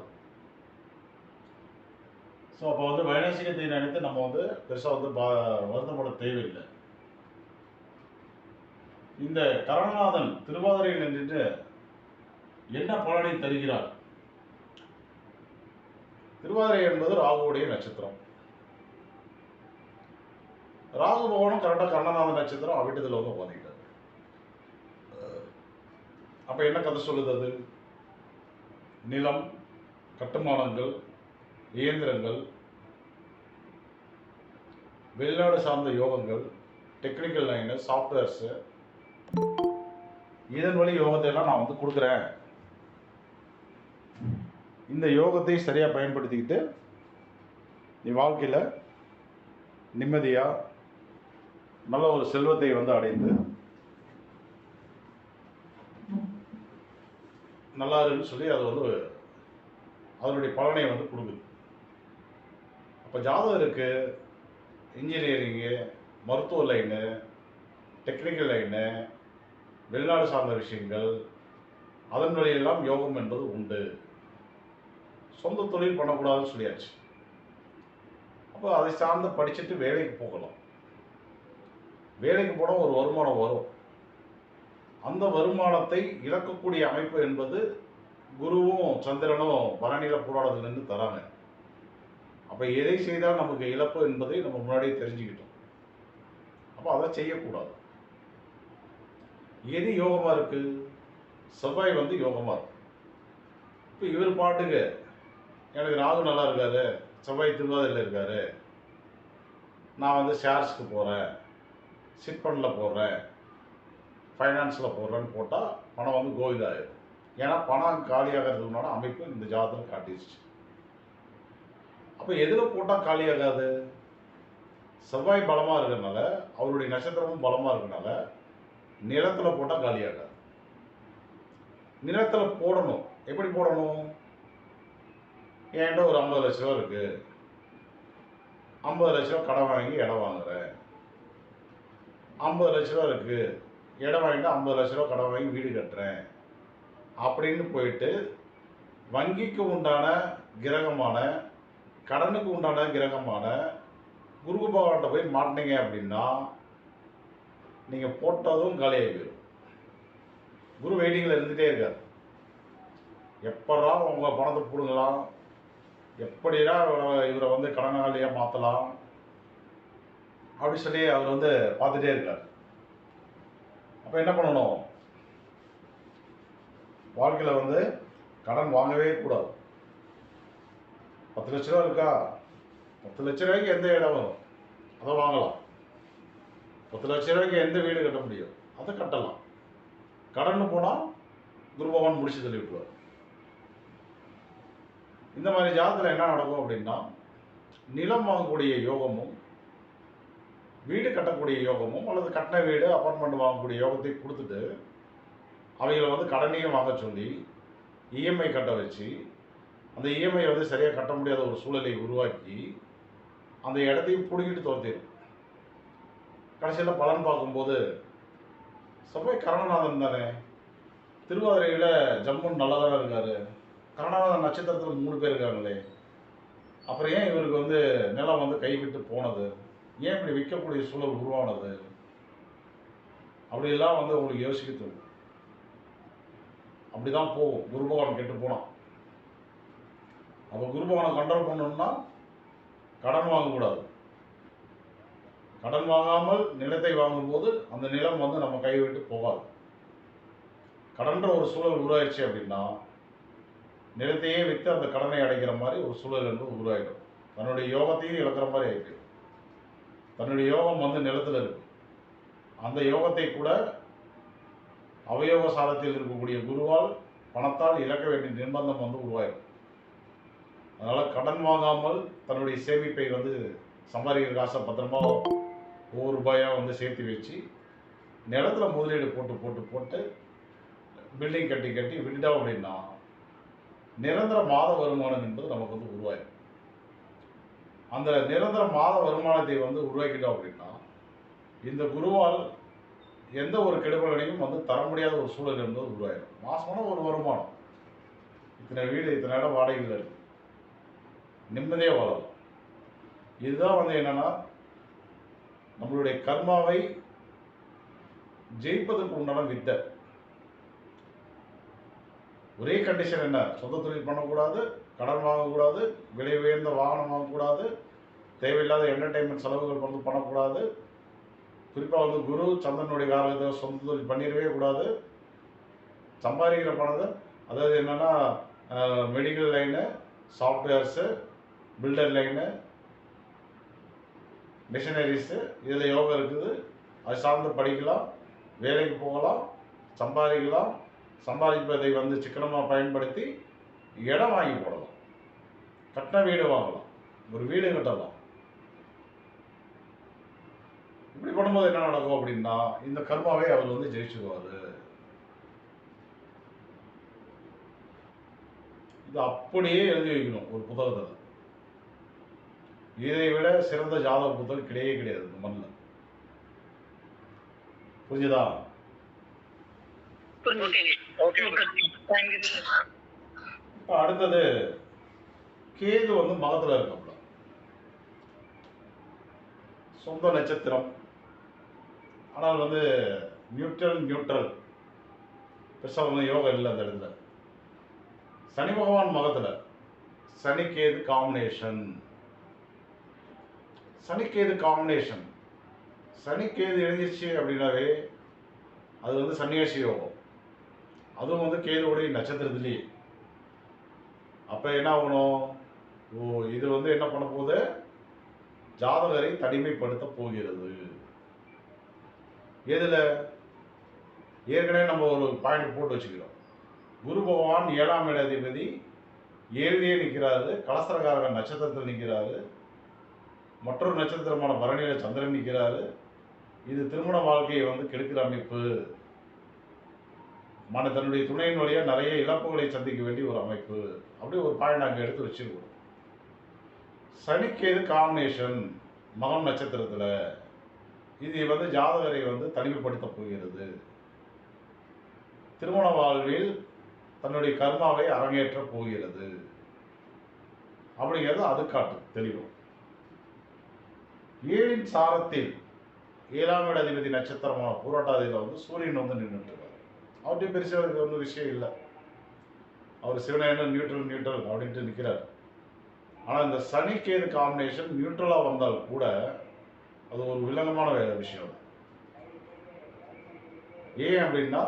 ஸோ அப்போ வந்து வைநாசிகத்தை நினைத்து நம்ம வந்து பெருசாக வந்து வருத்தப்பட தேவையில்லை. இந்த கரணநாதன் திருவாதிரையில் நின்றுட்டு என்ன பலனை தருகிறார்? திருவாதிரை என்பது ராகுவுடைய நட்சத்திரம். ராகு பகவானும் கரெக்டாக கரணநாதன் நட்சத்திரம் அவிட்டத்தில் வந்து உட்காந்துக்கிட்டார். அப்போ என்ன கதை சொல்லுது? அது நிலம், கட்டுமானங்கள், இயந்திரங்கள், வெளிநாடு சார்ந்த யோகங்கள், டெக்னிக்கல் லைனு, சாஃப்ட்வேர்ஸு, இதன் வழி யோகத்தை எல்லாம் நான் வந்து கொடுக்குறேன். இந்த யோகத்தை சரியாக பயன்படுத்திக்கிட்டு நீ வாழ்க்கையில் நிம்மதியாக நல்ல ஒரு செல்வத்தை வந்து அடைந்து நல்லா இருக்குன்னு சொல்லி அது வந்து அதனுடைய பலனை வந்து கொடுக்குது. அப்போ ஜாதகருக்கு இன்ஜினியரிங்கு, மருத்துவ லைனு, டெக்னிக்கல் லைனு, வெளிநாடு சார்ந்த விஷயங்கள், அதன் வழியெல்லாம் யோகம் என்பது உண்டு. சொந்த தொழில் பண்ணக்கூடாதுன்னு சொல்லியாச்சு. அப்போ அதை சார்ந்து படிச்சுட்டு வேலைக்கு போகலாம். வேலைக்கு போனால் ஒரு வருமானம் வரும். அந்த வருமானத்தை இழக்கக்கூடிய அமைப்பு என்பது குருவும் சந்திரனும் பரணியில போராடத்துலேருந்து தராங்க. அப்போ எதை செய்தால் நமக்கு இழப்பு என்பதை நம்ம முன்னாடியே தெரிஞ்சுக்கிட்டோம். அப்போ அதை செய்யக்கூடாது. எது யோகமாக இருக்கு? செவ்வாய் வந்து யோகமாக இருக்கு. இப்போ இவர் பாட்டுங்க எனக்கு ராகு நல்லா இருக்காரு, செவ்வாய் திருவாதிரையில் இருக்காரு, நான் வந்து ஷேர்ஸ்க்கு போகிறேன், சிட் ஃபண்டில் போடுறேன், ஃபைனான்ஸில் போடுறேன்னு போட்டால் பணம் வந்து கோவிதாயிடும். ஏன்னா பணம் காலியாகிறதுக்குனால அமைப்பு இந்த ஜாதகம் காட்டிடுச்சு. அப்போ எதில் போட்டால் காலியாகாது? செவ்வாய் பலமாக இருக்கிறதுனால, அவருடைய நட்சத்திரமும் பலமாக இருக்கிறதுனால நிலத்தில் போட்டால் காலியாகாது. நிலத்தில் போடணும். எப்படி போடணும்? என்கிட்ட ஒரு 50 லட்ச ரூபா இருக்குது, 50 லட்ச ரூபா கடன் வாங்கி இடம் வாங்குறேன். 50 லட்ச ரூபா இருக்குது, இடம் வாங்கிட்டு 50 லட்ச ரூபா கடன் வாங்கி வீடு கட்டுறேன் அப்படின்னு போயிட்டு வங்கிக்கு உண்டான கிரகமான, கடனுக்கு உண்டான கிரகமான குரு பகவான்கிட்ட போய் மாட்டினீங்க அப்படின்னா நீங்கள் போட்டதும் காலியாகி போயிடும். குரு வெயிட்டிங்கில் இருந்துகிட்டே இருக்கார். எப்படா உங்கள் பணத்தை பிடுங்கலாம், எப்படிடா இவரை வந்து கடனாளியாக மாற்றலாம் அப்படி சொல்லி அவர் வந்து பார்த்துட்டே இருக்கார். அப்போ என்ன பண்ணணும்? வாழ்க்கையில் வந்து கடன் வாங்கவே கூடாது. 10 லட்ச ரூபா இருக்கா, 10 லட்ச ரூபாய்க்கு எந்த இடம் வரும் அதை வாங்கலாம். 10 லட்ச ரூபாய்க்கு எந்த வீடு கட்ட முடியும் அதை கட்டலாம். கடன் போனால் குரு பகவான் முடிச்சு தள்ளி விட்டுருவார். இந்த மாதிரி ஜாதகத்தில் என்ன நடக்கும் அப்படின்னா, நிலம் வாங்கக்கூடிய யோகமும் வீடு கட்டக்கூடிய யோகமும் அல்லது கட்டின வீடு அப்பார்ட்மெண்ட் வாங்கக்கூடிய யோகத்தை கொடுத்துட்டு அவைகளை வந்து கடனையும் வாங்க சொல்லி இஎம்ஐ கட்ட வச்சு அந்த இஎம்ஐ வந்து சரியாக கட்ட முடியாத ஒரு சூழலை உருவாக்கி அந்த இடத்தையும் பிடிக்கிட்டு துரத்திடும். கடைசியில் பலன் பார்க்கும்போது செவ்வாய் கரணநாதன் தானே, திருவாதிரையில் ஜம்முன் நல்லா தானே இருக்காரு, கரணநாதன் நட்சத்திரத்தில் 3 பேர் இருக்காங்களே, அப்புறம் ஏன் இவருக்கு வந்து நிலம் வந்து கைவிட்டு போனது, ஏன் இப்படி விற்கக்கூடிய சூழல் உருவானது, அப்படியெல்லாம் வந்து உங்களுக்கு யோசிக்க தோணும். அப்படி தான் போகும் குரு பகவான் கெட்டு போனான். அப்போ குரு பகவானை கண்ட்ரோல் பண்ணணும்னா கடன் வாங்கக்கூடாது. கடன் வாங்காமல் நிலத்தை வாங்கும்போது அந்த நிலம் வந்து நம்ம கை விட்டு போகாது. கடன்ற ஒரு சூழல் உருவாயிடுச்சு அப்படின்னா நிலத்தையே விற்று அந்த கடனை அடைக்கிற மாதிரி ஒரு சூழல் என்பது உருவாயிடும். தன்னுடைய யோகத்தையும் இழக்கிற மாதிரி ஆகிடும். தன்னுடைய யோகம் வந்து நிலத்தில் இருக்கு. அந்த யோகத்தை கூட அவயோக சாலத்தில் இருக்கக்கூடிய குருவால் பணத்தால் இழக்க வேண்டிய நிர்பந்தம் வந்து உருவாயிடும். அதனால் கடன் வாங்காமல் தன்னுடைய சேமிப்பை வந்து சம்பாதிக்கிற காசை பத்திரமா ஒவ்வொரு ரூபாயாக வந்து சேர்த்து வச்சு நிலத்தில் முதலீடு போட்டு போட்டு போட்டு பில்டிங் கட்டி கட்டி விட்டுட்டோம் அப்படின்னா நிரந்தர மாத வருமானம் என்பது நமக்கு வந்து உருவாயிடும். அந்த நிரந்தர மாத வருமானத்தை வந்து உருவாக்கிட்டோம் அப்படின்னா இந்த குருவால் எந்த ஒரு கெடுபலனையும் வந்து தர முடியாத ஒரு சூழல் என்பது உருவாயிடும். மாசமான ஒரு வருமானம், இத்தனை வீடு இத்தனை இடம் வாடகையில் இருக்கு, நிம்மதியாக வாழலாம். இதுதான் வந்து என்னன்னா நம்மளுடைய கர்மாவை ஜெயிப்பதற்கு உண்டான வித்தை. ஒரே கண்டிஷன் என்ன? சொந்த தொழில் பண்ணக்கூடாது, கடன் வாங்கக்கூடாது, விலை உயர்ந்த வாகனம் வாங்கக்கூடாது, தேவையில்லாத என்டர்டைன்மெண்ட் செலவுகள் வந்து பண்ணக்கூடாது. குறிப்பாக வந்து குரு சந்திரனுடைய காலத்தை சொந்த தொழில் பண்ணிடவே கூடாது. சம்பாதிக்கிற பணத்தை, அதாவது என்னன்னா medical line, softwares, builder line, machineries, இதில் யோகம் இருக்குது. அது சார்ந்து படிக்கலாம், வேலைக்கு போகலாம், சம்பாதிக்கலாம். சம்பாதிப்பதை வந்து சிக்கனமாக பயன்படுத்தி இடம் வாங்கி போடலாம், கட்டின வீடு வாங்கலாம், ஒரு வீடு கட்டலாம். இப்படி பண்ணும்போது என்ன நடக்கும் அப்படின்னா இந்த கர்மாவை அவர் வந்து ஜெயிச்சுக்குவாரு. இது அப்படியே எழுதி வைக்கணும் ஒரு புத்தகத்தில். இதை விட சிறந்த ஜாதக புத்தகம் கிடையவே கிடையாது இந்த மண்ணில். புரிஞ்சுதா? இப்போ அடுத்தது கேது வந்து மகத்தில் இருக்கப்பல, சொந்த நட்சத்திரம், ஆனால் வந்து நியூட்ரல் பெருசாக வந்து யோகம் இல்லை அந்த இடத்துல. சனி பகவான் மகத்தில், சனி கேது காம்பினேஷன். சனி கேது எழுதிருச்சு அப்படின்னாவே அது வந்து சன்னியாசி யோகம். அதுவும் வந்து கேதுவுடைய நட்சத்திரத்திலேயே. அப்போ என்ன ஆகணும்? இது வந்து என்ன பண்ண போகுது? ஜாதகரை தனிமைப்படுத்த போகிறது. எதில்? ஏற்கனவே நம்ம ஒரு பாயிண்ட் போட்டு வச்சுக்கிறோம். குரு பகவான் 7ஆம் இட அதிபதி 7லேயே நிற்கிறாரு, கலசரகாரக நட்சத்திரத்தில் நிற்கிறாரு, மற்றொரு நட்சத்திரமான பரணியில சந்திரன் நிற்கிறாரு. இது திருமண வாழ்க்கையை வந்து கெடுக்கிற அமைப்பு. தன்னுடைய துணையின் வழியாக நிறைய இழப்புகளை சந்திக்க வேண்டிய ஒரு அமைப்பு. அப்படி ஒரு பாயிண்ட் அங்கே எடுத்து வச்சுருக்கோம். சனிக்கேது காம்பினேஷன் மகம் நட்சத்திரத்தில் இது வந்து ஜாதகரை வந்து தனிமைப்படுத்த போகிறது. திருமண வாழ்வில் தன்னுடைய கர்மாவை அரங்கேற்ற போகிறது அப்படிங்கிறது அது காட்டும் தெளிவும். 7இன் சாரத்தில் 7ஆம் இட அதிபதி நட்சத்திரமான பூராட்டாதியில் வந்து சூரியன் வந்து நின்றுட்டு இருக்காரு. அவர்கிட்ட பெருசாக வந்து விஷயம் இல்லை. அவர் சிவனேன நியூட்ரல் அப்படின்ட்டு நிற்கிறார். ஆனால் இந்த சனிக்கேது காம்பினேஷன் நியூட்ரலாக வந்தால் கூட அது ஒரு வில்லங்கமான விஷயம். ஏன் அப்படின்னா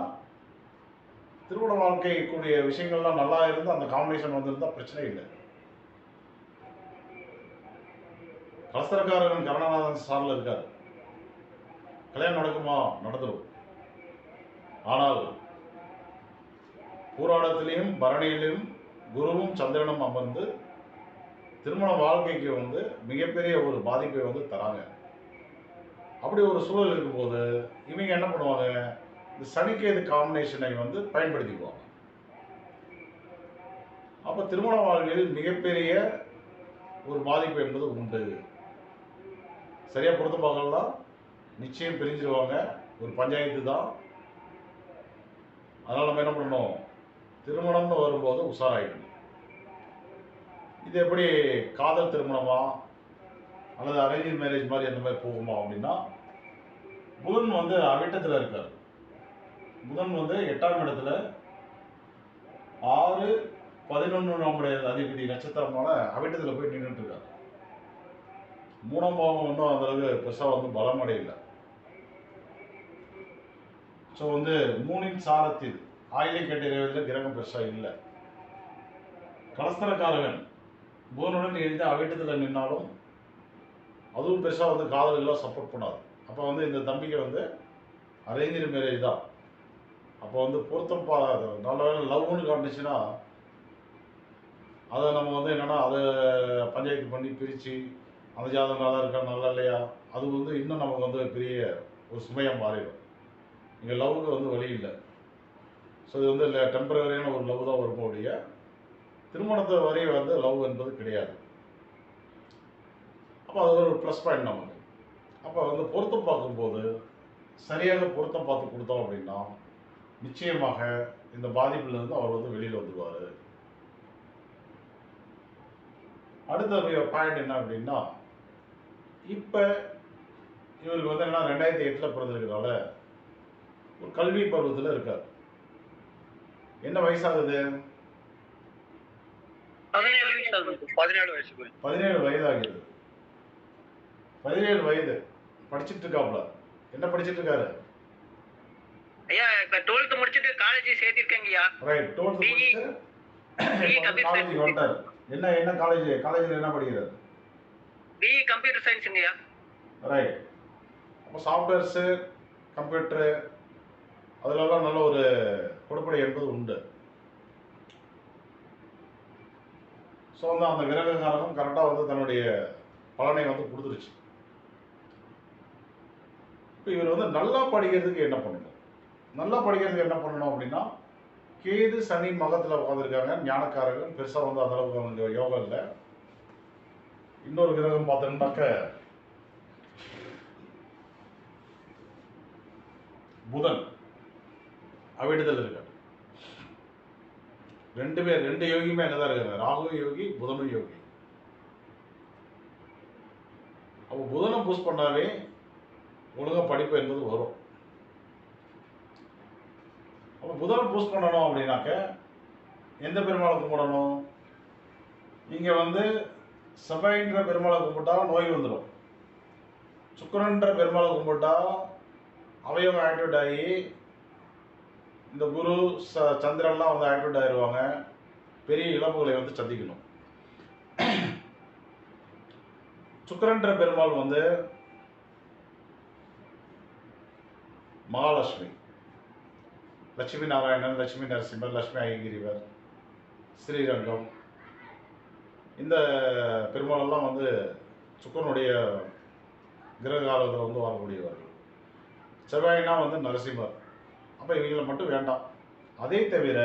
திருமண வாழ்க்கைக்குரிய விஷயங்கள்லாம் நல்லா இருந்து அந்த காம்பினேஷன் வந்திருந்தால் பிரச்சனை இல்லை. கலசரக்காரன் கருணாநாதன் சார்ல இருக்கார். கல்யாணம் நடக்குமா? நடந்துடும். ஆனால் பூராடத்திலையும் பரணியிலும் குருவும் சந்திரனும் அமர்ந்து திருமண வாழ்க்கைக்கு வந்து மிகப்பெரிய ஒரு பாதிப்பை வந்து தராங்க. அப்படி ஒரு சூழல் இருக்கும்போது இவங்க என்ன பண்ணுவாங்க? இந்த சனிக்கேது காம்பினேஷனை வந்து பயன்படுத்திக்குவாங்க. அப்போ திருமண வாழ்வில் மிகப்பெரிய ஒரு பாதிப்பு என்பது உண்டு. சரியா பொறுத்து பார்க்கலாம், நிச்சயம் பிரிஞ்சிருவாங்க. ஒரு பஞ்சாயத்து தான். அதனால் நம்ம என்ன பண்ணணும்? திருமணம்னு வரும்போது உஷாராயிடணும். இது எப்படி காதல் திருமணமா அல்லது அரேஞ்ச் மேரேஜ் மாதிரி அந்த மாதிரி போகுமா அப்படின்னா, புதன் வந்து அவிட்டத்தில் இருக்கார். புதன் வந்து 8ஆம் இடத்துல 6-11 நம்முடைய அதிபதி நட்சத்திரமான அவிட்டத்தில் போய் நின்றுட்டு இருக்காரு. 3ஆம் பாவம் ஒன்றும் அந்த அளவுக்கு பெருசாக வந்து பலமடையில்லை. ஸோ வந்து 3இன் சாரத்தில் ஆயிலை கேட்ட கிரகம் பெருசாக இல்லை. கலஸ்தரக்காரகன் புதனுடன் இருந்து அவிட்டத்தில் நின்னாலும் அதுவும் பெருசாக வந்து காதலெல்லாம் சப்போர்ட் பண்ணாது. அப்போ வந்து இந்த தம்பிக்கு வந்து அரேஞ்ச் மேரேஜ் தான். அப்போ வந்து பொருத்தம் நல்ல வேலை லவ்னு காட்டுச்சுன்னா அதை நம்ம வந்து என்னென்னா அதை பஞ்சாயத்து பண்ணி பிரித்து அந்த ஜாதகம் நல்லா இருக்கா நல்லா இல்லையா அது வந்து இன்னும் நமக்கு வந்து பெரிய ஒரு சுமையாக மாறிடும். இங்கே லவ்வுக்கு வந்து வழி இல்லை. ஸோ இது வந்து டெம்பரரியான ஒரு லவ் தான் வரும்போடைய திருமணத்தை வரைய வந்து லவ் என்பது கிடையாது. அப்போ அது ஒரு ப்ளஸ் பாயிண்ட் நமக்கு. அப்போ வந்து பொருத்தம் பார்க்கும்போது சரியாக பொருத்தம் பார்த்து கொடுத்தோம் அப்படின்னா நிச்சயமாக இந்த பாதிப்பிலிருந்து அவர் வந்து வெளியில் வந்துடுவார். அடுத்த பாயிண்ட் என்ன அப்படின்னா இப்போ இவருக்கு வந்து என்ன 2008 பிறந்திருக்கிறதால ஒரு கல்வி பருவத்தில் இருக்கார். என்ன வயசாகுது? 17 வயசுக்கு 17 வயது ஆகிறது. 17 வயது படிச்சுட்டு இருக்காப்புல. என்ன படிச்சுட்டு இருக்காரு? ஐயா இப்ப 12th முடிச்சிட்டு காலேஜ் சேர்த்திருக்கேங்க ஐயா. ரைட். 12th முடிச்சு காலேஜ் வந்துட்டாரு. என்ன என்ன காலேஜில் என்ன படிக்கிறாரு? பிஇ கம்ப்யூட்டர் சயின்ஸுங்க ஐயா. ரைட். அப்போ சாஃப்ட்வேர்ஸு, கம்ப்யூட்டரு அதிலெல்லாம் நல்ல ஒரு கொடுப்படை என்பது உண்டு. ஸோ வந்து அந்த கிரககாரகம் கரெக்டாக வந்து தன்னுடைய பலனை வந்து கொடுத்துருச்சு. இப்போ இவர் வந்து நல்லா படிக்கிறதுக்கு என்ன பண்ணணும்? நல்லா படிக்கிறதுக்கு என்ன பண்ணணும் அப்படின்னா, கேது சனி மகத்தில் உட்காந்துருக்காங்க. ஞானக்காரர்கள் பெருசாக வந்து அந்த அளவுக்கு அவங்க யோகம் இல்லை. இன்னொரு கிரகம் பார்த்தோம்னாக்க புதன் அவ்விடத்தில் இருக்கார். ரெண்டு யோகியுமே அங்கே தான் இருக்காங்க. ராகு யோகி, புதனும் யோகி. அப்போ புதனை பூஸ் பண்ணாவே ஒழுங்காக படிப்பு என்பது வரும். அப்போ புதனை பூஸ் பண்ணணும் அப்படின்னாக்க எந்த பெருமாளை கும்பிடணும்? இங்கே வந்து செவ்வாயின்ற பெருமாளை கும்பிட்டா நோய் வந்துடும். சுக்கிரன்ற பெருமாளை கும்பிட்டா அவயவம் ஆக்டிவேட் ஆகி இந்த குரு சந்திரன்லாம் வந்து ஆக்டிவேட் ஆயிடுவாங்க. பெரிய இழப்புகளை வந்து சந்திக்கணும். சுக்கிரன்ற பெருமாள் வந்து மகாலட்சுமி, லட்சுமி நாராயணன், லட்சுமி நரசிம்மர், லட்சுமி ஐகிரிவர், ஸ்ரீரங்கம், இந்த பெருமாளெல்லாம் வந்து சுக்கரனுடைய கிரககாலத்தில் வந்து வரக்கூடியவர்கள். செவ்வாயினா வந்து நரசிம்மர். அப்போ இவங்களை மட்டும் வேண்டாம். அதே தவிர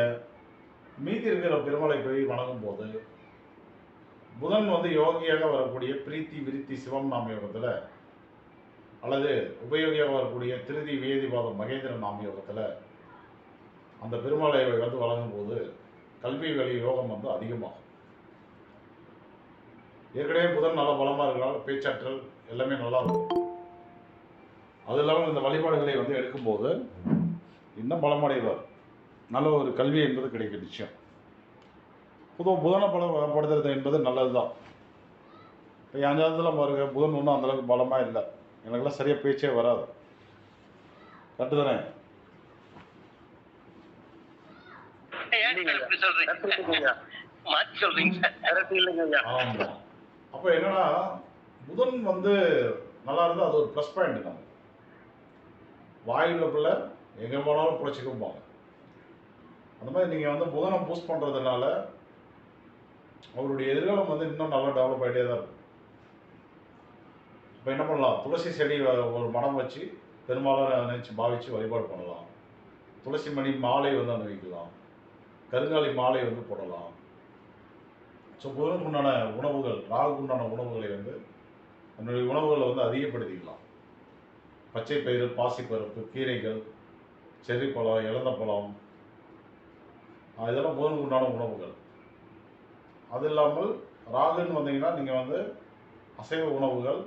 மீதி இருக்கிற பெருமாளை போய் வணங்கும் போது புதன் வந்து யோகியாக வரக்கூடிய பிரீத்தி விருத்தி சிவம் நாம யோகத்தில் அல்லது உபயோகியாக வரக்கூடிய திருதி வேதிபாதம் மகேந்திரன் நாம யோகத்தில் அந்த பெருமாளை வந்து வழங்கும் போது கல்வி வழி யோகம் வந்து அதிகமாகும். ஏற்கனவே புதன் நல்லா பலமாக இருக்கிறால் பேச்சாற்றல் எல்லாமே நல்லா இருக்கும். அது இல்லாமல் இந்த வழிபாடுகளை வந்து எடுக்கும்போது இன்னும் பலமடைவார். நல்ல ஒரு கல்வி என்பது கிடைக்கும் நிச்சயம். பொதுவாக புதனை பலப்படுத்துறது என்பது நல்லது தான். இப்போ என் ஜாதகத்தில் பாருங்க, புதன் ஒன்றும் அந்தளவுக்கு பலமாக இல்லை. எனக்கெல்லாம் சரியாக பேச்சே வராது. கரெக்டு தானே? ஆமாம். அப்போ என்னன்னா புதன் வந்து நல்லா இருந்தால் அது ஒரு ப்ளஸ் பாயிண்ட். நம்ம வாயுள்ள பிள்ளை எங்கே போனாலும் பிழைச்சிக்கும்பாங்க. அந்த மாதிரி நீங்கள் வந்து புதனை பூஸ்ட் பண்ணுறதுனால அவருடைய எதிர்காலம் வந்து இன்னும் நல்லா டெவலப் ஆகிட்டே தான் இருக்கும். இப்போ என்ன பண்ணலாம்? துளசி செடி ஒரு மடம் வச்சு பெரும்பாலும் நினச்சி பாவிச்சு வழிபாடு பண்ணலாம். துளசி மணி மாலை வந்து அணிவிக்கலாம். கருங்காலி மாலை வந்து போடலாம். ஸோ புதனுக்கு உண்டான உணவுகள், ராகுக்கு உண்டான உணவுகளை வந்து நம்மளுடைய உணவுகளை வந்து அதிகப்படுத்திக்கலாம். பச்சை பயிறு, பாசிப்பருப்பு, கீரைகள், செர்ரி பழம், இலந்த பழம், இதெல்லாம் புதனுக்கு உண்டான உணவுகள். அது இல்லாமல் ராகுன்னு வந்தீங்கன்னா நீங்கள் வந்து அசைவ உணவுகள்,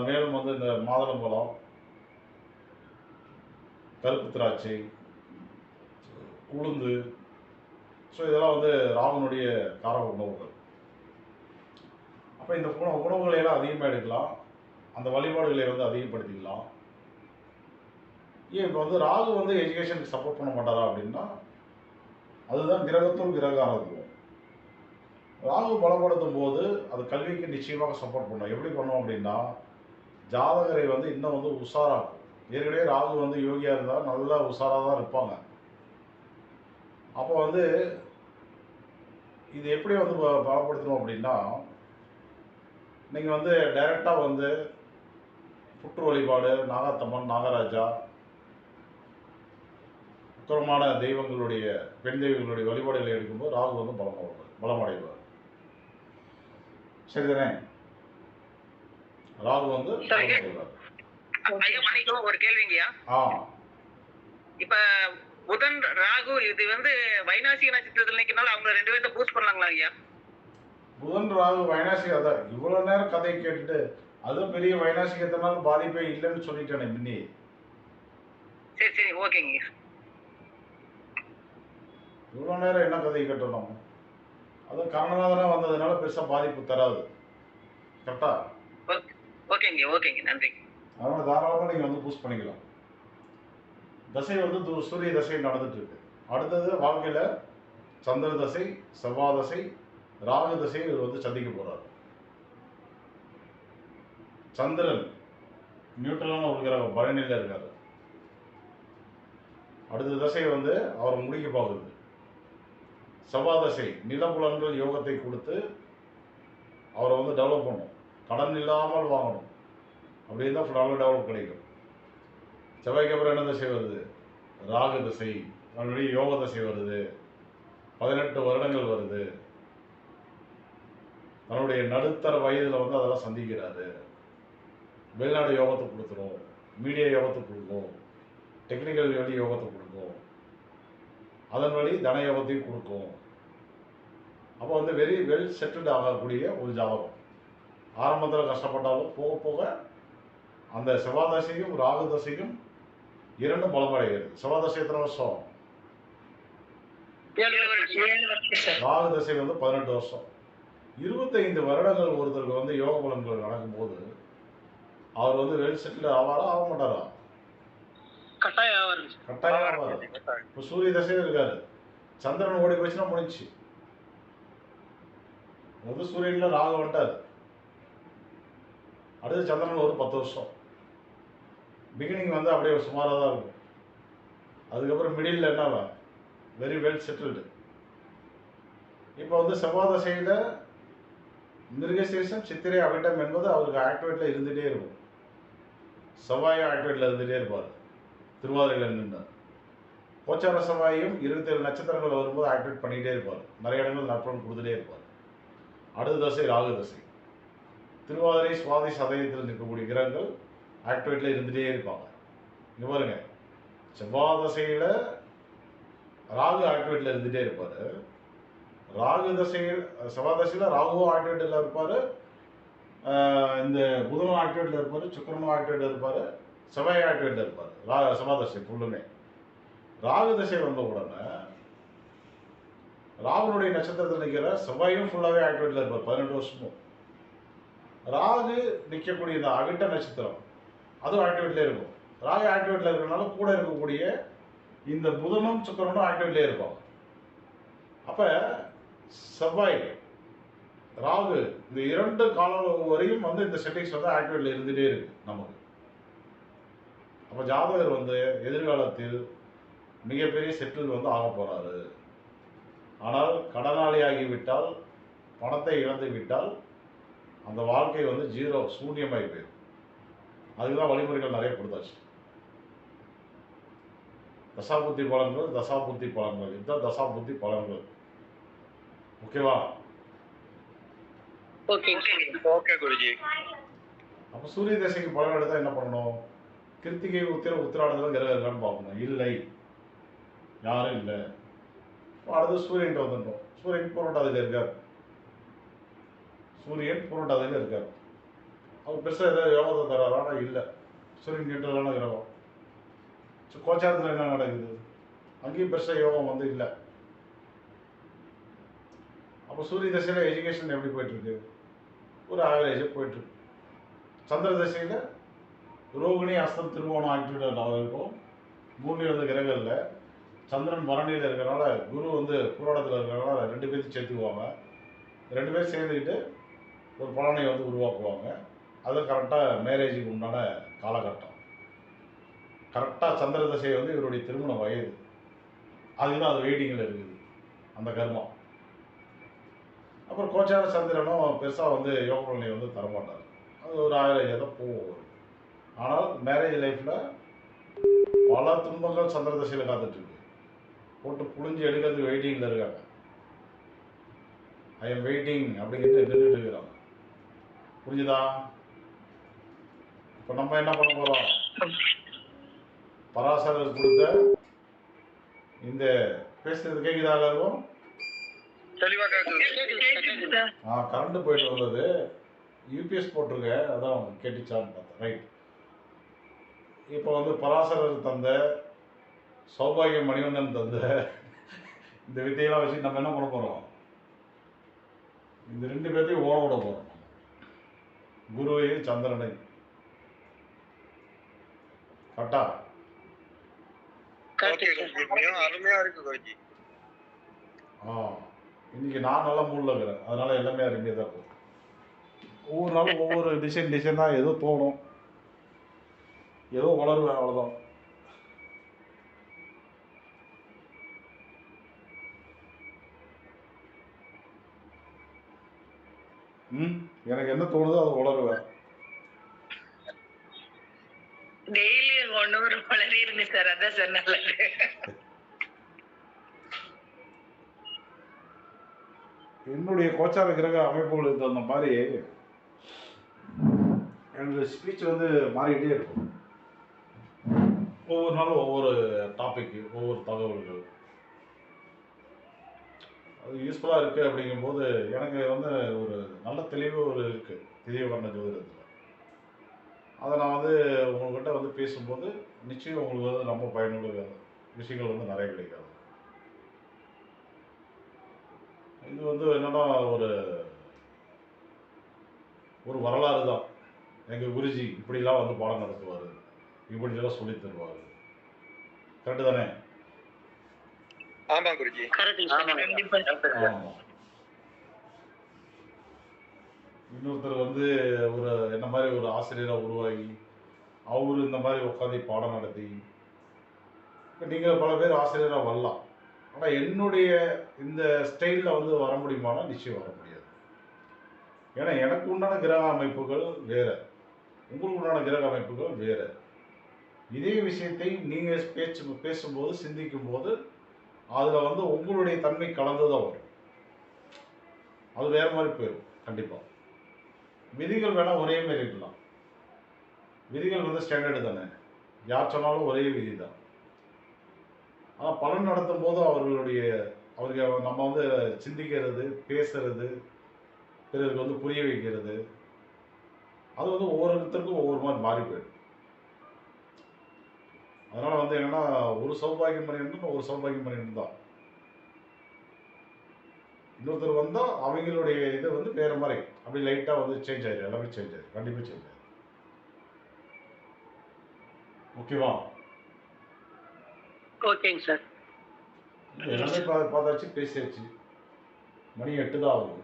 மேலும் வந்து இந்த மாதுளம்பழம், கருப்பு திராட்சை, உளுந்து, ஸோ இதெல்லாம் வந்து ராகுனுடைய காரக உணவுகள். அப்போ இந்த உணவுகளை எல்லாம் அதிகமாக எடுக்கலாம். அந்த வழிபாடுகளை வந்து அதிகப்படுத்திக்கலாம். ஏன் இப்போ வந்து ராகு வந்து எஜுகேஷனுக்கு சப்போர்ட் பண்ண மாட்டாரா அப்படின்னா, அதுதான் கிரகத்தும் கிரகாரத்துவம். ராகு பலப்படுத்தும் போது அது கல்விக்கு நிச்சயமாக சப்போர்ட் பண்ணும். எப்படி பண்ணும் அப்படின்னா, ஜாதகரை வந்து இன்னும் வந்து உஷாராகும். ஏற்கனவே ராகு வந்து யோகியாக இருந்தால் நல்லா உஷாராக தான் இருப்பாங்க. அப்போ வந்து இது எப்படி வந்து பலப்படுத்தணும் அப்படின்னா, நீங்கள் வந்து டைரெக்டாக வந்து புற்று வழிபாடு, நாகாத்தம்மன், நாகராஜா, உத்தரமான தெய்வங்களுடைய பெண் தெய்வங்களுடைய வழிபாடுகளை எடுக்கும்போது ராகு வந்து பலமடைவார். சரிதானே? ராகு வந்து ஒரு கேள்விங்கய்யா. இப்ப புதன் ராகு இது வந்து வைநாசிக நட்சத்திரத்தில் நிற்கிறனால அவங்க 2 பேர்த்த பூஸ்ட் பண்ணலாங்களா ஐயா? புதன் ராகு வைநாசிக, அதான் இவ்வளவு நேரம் கதை கேட்டுட்டு அதுவும் பெரிய வைநாசிகத்தினால பாதிப்பே இல்லைன்னு சொல்லிட்டேனே முன்னே. சரி சரி ஓகேங்க. இவ்வளோ நேரம் என்ன கதை கட்டணும்? அதுவும் கர்ணநாதனாக வந்ததுனால பெருசாக பாதிப்பு தராது. கரெக்டா? ஓகேங்க ஓகேங்க நன்றிங்க. அதனால தாராளமாக நீங்கள் வந்து பூஸ்ட் பண்ணிக்கலாம். தசை வந்து சூரிய தசை நடந்துட்டு இருக்கு. அடுத்தது வாழ்க்கையில் சந்திர தசை, செவ்வாய் தசை, ராகு தசை இவர் வந்து சந்திக்க போறாரு. சந்திரன் நியூட்ரலான ஒரு கிரகம் பழனியில் இருக்காரு. அடுத்த தசை வந்து அவர் முடிக்க போகுது. செவ்வாய் தசை நிலபுலன்கள் யோகத்தை கொடுத்து அவரை வந்து டெவலப் பண்ணும். கடன் இல்லாமல் வாங்கணும் அப்படின்னு தான் ஃபுல்லாக டெவலப் கிடைக்கும். செவ்வாய்க்கு அப்புறம் என்ன தசை வருது? ராகு தசை, மறுபடியும் யோக தசை வருது. 18 வருடங்கள் வருது. தன்னுடைய நடுத்தர வயதில் வந்து அதெல்லாம் சந்திக்கிறாரு. வெளிநாடு யோகத்தை கொடுத்துரும், மீடியா யோகத்தை கொடுக்கும், டெக்னிக்கல் வழி யோகத்தை கொடுக்கும், அதன் வழி தன யோகத்தையும் கொடுக்கும். அப்போ வந்து வெரி வெல் செட்டில்டு ஆகக்கூடிய ஒரு ஜாதகம். ஆரம்பத்தில் கஷ்டப்பட்டாலும் போக போக அந்த செவ்வாய் தசையும் ராகு தசையும் இரண்டும் பலமடைகிறது. செவ்வாய் தசை எத்தனை வருஷம்? 7 வருஷம் சார். ராகு தசை வந்து 18 வருஷம். 25 வருடங்கள் ஒருத்தருக்கு வந்து யோக பலன்கள் நடக்கும்போது அவர் வந்து வெல் செட்டில் ஆவாரா ஆக மாட்டாரா? கட்டாயம் ஆவாருங்க. கட்டாயம் ஆவார். இப்போ சூரிய தசையில் இருக்காரு. சந்திரன் ஓடி போச்சுன்னா முடிஞ்சு. முதல் சூரியனில் ராகு வந்துட்டார். அடுத்து சந்திரன் ஒரு 10 வருஷம். பிகினிங் வந்து அப்படியே சுமாராக தான் இருக்கும். அதுக்கப்புறம் மிடில் என்ன வெரி வெல் செட்டில்டு. இப்போ வந்து செவ்வாய் தசையில் மிருகசீரிஷம் சித்திரை அவிட்டம் என்பது அவருக்கு ஆக்டிவேட்டில் இருந்துகிட்டே இருக்கும். செவ்வாயும் ஆக்டிவேட்டில் இருந்துகிட்டே இருப்பார். திருவாதிரையில் நின்று கோச்சார செவ்வாயும் 27 நட்சத்திரங்கள் வரும்போது ஆக்டிவேட் பண்ணிகிட்டே இருப்பார். நிறைய இடங்கள் நற்பலன் கொடுத்துட்டே இருப்பார். அடுத்த தசை ராகு தசை. திருவாதிரை சுவாதி சதயத்தில் நிற்கக்கூடிய கிரகங்கள் ஆக்டிவேட்டில் இருந்துகிட்டே இருப்பாங்க. இங்கே பாருங்க, செவ்வாய் தசையில் ராகு ஆக்டிவேட்டில் இருந்துகிட்டே இருப்பார். ராகு தசையில் செவ்வாய் தசையில் ராகுவும் ஆக்டிவேட்டில் இருப்பார். இந்த புதனும் ஆக்டிவேட்டில் இருப்பார். சுக்கிரனும் ஆக்டிவேட்டில் இருப்பார். செவ்வாய் ஆக்டிவேட்டில் இருப்பார். செவ்வாய் தசை ஃபுல்லுமே. ராகு தசை வந்த உடனே ராகுனுடைய நட்சத்திரத்தில் நிற்கிற செவ்வாயும் ஃபுல்லாகவே ஆக்டிவேட்டில் இருப்பார் 18 வருஷமும். ராகு நிற்கக்கூடிய இந்த அவிட்ட நட்சத்திரம் அதுவும் ஆக்டிவேட்லேயே இருக்கும். ராகு ஆக்டிவேட்டில் இருக்கிறனால கூட இருக்கக்கூடிய இந்த புதனும் சுக்கிரனும் ஆக்டிவேட்லேயே இருப்பாங்க. அப்போ செவ்வாய் ராகு இந்த 2 காலம் வரையும் வந்து இந்த செட்டிங்ஸ் வந்து ஆக்டிவேட்டில் இருந்துகிட்டே இருக்கு நமக்கு. அப்போ ஜாதகர் வந்து எதிர்காலத்தில் மிகப்பெரிய செட்டில் வந்து ஆக போகிறாரு. ஆனால் கடனாளி ஆகிவிட்டால், பணத்தை இழந்து விட்டால் அந்த வாழ்க்கை வந்து ஜீரோ, சூன்யமாகி போயிடும். அதுக்குதான் வழிமுறைகள் நிறைய கொடுத்தாச்சு. தசாபுத்தி பலன்கள், தசாபுத்தி பலன்கள், இதுதான் தசாபுத்தி பலன்கள். ஓகேவா? ஓகே குருஜி. அப்போ சூரிய தசைக்கு பலன் எடுத்தால் என்ன பண்ணணும்? கிருத்திகை உத்திராடத்தில் கிரகம் இருக்கான்னு பார்க்கணும். இல்லை, யாரும் இல்லை. அடுத்து சூரியன்கிட்ட வந்துட்டோம். சூரியன் பூரட்டாதியில் இருக்கார். சூரியன் பூரட்டாதியில் இருக்கார். அவர் பெருசாக ஏதாவது யோகத்தை தராரா? இல்லை. சூரியன் நியூட்ரலான கிரகம். கோச்சாரத்தில் என்ன நடக்குது? அங்கேயும் பெருசாக யோகம் வந்து இல்லை. அப்போ சூரிய தசையில் எஜுகேஷன் எப்படி போயிட்டுருக்கு? ஒரு ஆவரேஜாக போயிட்டுருக்கு. சந்திர தசையில் ரோகிணி அஸ்தம் திருவோணம் ஆக்டிவேட் இருக்கும். பூமியில் வந்து கிரகங்களில் சந்திரன் பரணியில் இருக்கிறனால, குரு வந்து பூராடத்தில் இருக்கிறனால 2 பேர்த்தையும் சேர்த்துக்குவாங்க. 2 பேர் சேர்ந்துக்கிட்டு ஒரு பலனை வந்து உருவாக்குவாங்க. அது கரெக்டாக மேரேஜுக்கு உண்டான காலகட்டம். கரெக்டாக சந்திர தசை வந்து இவருடைய திருமண வயது. அதுதான் அது வெயிட்டிங்கில் இருக்குது அந்த கர்மம். அப்புறம் கோச்சார சந்திரனும் பெருசாக வந்து யோக பலனை வந்து தரமாட்டார். அது ஒரு ஆவரேஜாக தான் போகும். ஆனால் மேரேஜ் லைஃப்பில் பல துன்பங்கள் சந்திர தசையில் காத்துட்ருக்கு. போட்டு புழிஞ்சு எடுக்கிறது வெயிட்டிங்கில் இருக்காங்க. ஐ எம் வெயிட்டிங் அப்படிங்கிறது நின்றுட்டு இருக்கிறாங்க. புரிஞ்சுதா? இப்போ நம்ம என்ன பண்ண போகிறோம்? பராசரர் கொடுத்த இந்த பேசுறது கேட்குதா எல்லாருக்கும்? தெளிவாக கரண்ட் போயிட்டு வந்தது. யூபிஎஸ் போட்டிருக்கேன், அதான் கேட்டுச்சான்னு பார்த்தேன். ரைட். இப்போ வந்து பராசரர் தந்த, சௌபாகிய மணிவண்ணன் தந்த இந்த வித்தையெல்லாம் வச்சு நம்ம என்ன பண்ண போகிறோம்? இந்த 2 பேர்த்தையும் ஓட விட போகிறோம். குருவையும் சந்திரனை. கரெக்டா? ஓகே குருஜி, மிகவும் அருமையா இருக்கு குருஜி. இன்னைக்கு நான் நல்ல மூடில் இருக்கிறேன், அதனால எல்லாமே அருமையாக தான் இருக்கும். ஒவ்வொரு நாளும் ஒவ்வொரு டிசைன் தான் ஏதோ தோணும், ஏதோ வளருவேன், அவ்வளோதான். எனக்கு என்ன தோணுதோ அதை வளருவேன். டெய்லி ஒன்று ஒரு வளரி இருந்து சார், அதான் சார் நல்லது. என்னுடைய கோச்சார கிரக அமைப்புகளுக்கு தகுந்த மாதிரி என்னுடைய ஸ்பீச் வந்து மாறிக்கிட்டே இருக்கும். ஒவ்வொரு நாளும் ஒவ்வொரு டாபிக், ஒவ்வொரு தகவல்கள் அது யூஸ்ஃபுல்லாக இருக்குது. அப்படிங்கும்போது எனக்கு வந்து ஒரு நல்ல தெளிவு இருக்குது திரியவர்ண ஜோதிடத்தில். அதை நான் வந்து உங்கள்கிட்ட வந்து பேசும்போது நிச்சயம் உங்களுக்கு வந்து ரொம்ப பயனுள்ள விஷயங்கள் வந்து நிறைய கிடைக்காது. இது வந்து என்னன்னா ஒரு வரலாறு தான். எங்கள் குருஜி இப்படிலாம் வந்து பாடம் நடத்துவார், இப்படிலாம் சொல்லி தருவார். கரெக்டு தானே? ஆமா குருஜி. ஆமாம். இன்னொருத்தர் வந்து என்ன மாதிரி ஒரு ஆசிரியராக உருவாகி அவர் இந்த மாதிரி உட்காந்து பாடம் நடத்தி, இப்போ நீங்கள் பல பேர் ஆசிரியராக வரலாம். ஆனால் என்னுடைய இந்த ஸ்டைலில் வந்து வர முடியுமானா நிச்சயம் வர முடியாது. ஏன்னா எனக்கு உண்டான கிரக அமைப்புகள் வேறு, உங்களுக்கு உண்டான கிரக அமைப்புகள் வேறு. இதே விஷயத்தை நீங்கள் பேசும்போது சிந்திக்கும்போது அதில் வந்து உங்களுடைய தன்மை கலந்து தான் வரும். அது வேறு மாதிரி போயிடும் கண்டிப்பாக. விதிகள் வேணால் ஒரே மாதிரி இருக்கலாம், விதிகள் வந்து ஸ்டாண்டர்டு தானே, யார் சொன்னாலும் ஒரே விதி தான். ஆனால் பலன் நடத்தும் போது அவருக்கு நம்ம வந்து சிந்திக்கிறது, பேசுறது, பிறருக்கு வந்து புரிய வைக்கிறது, அது வந்து ஒவ்வொருத்தருக்கும் ஒவ்வொரு மாதிரி மாறி போயிடும். அதனால் வந்து என்னென்னா ஒரு சௌபாகியம் பண்ணியிருந்தோம், ஒரு சௌபாகியம் பண்ணியிருந்தோம் தான். இன்னொருத்தர் வந்தால் அவங்களுடைய இது வந்து வேறு மாதிரி அப்படி லைட்டாக வந்து சேஞ்ச் ஆயிடும், எல்லாமே சேஞ்ச் ஆயிடும், கண்டிப்பாக சேஞ்ச் ஆயிடும். ஓகேவா? ஓகேங்க சார். எல்லாமே பார்த்தாச்சு, பேசியாச்சு. மணி 8 தான் ஆகுது.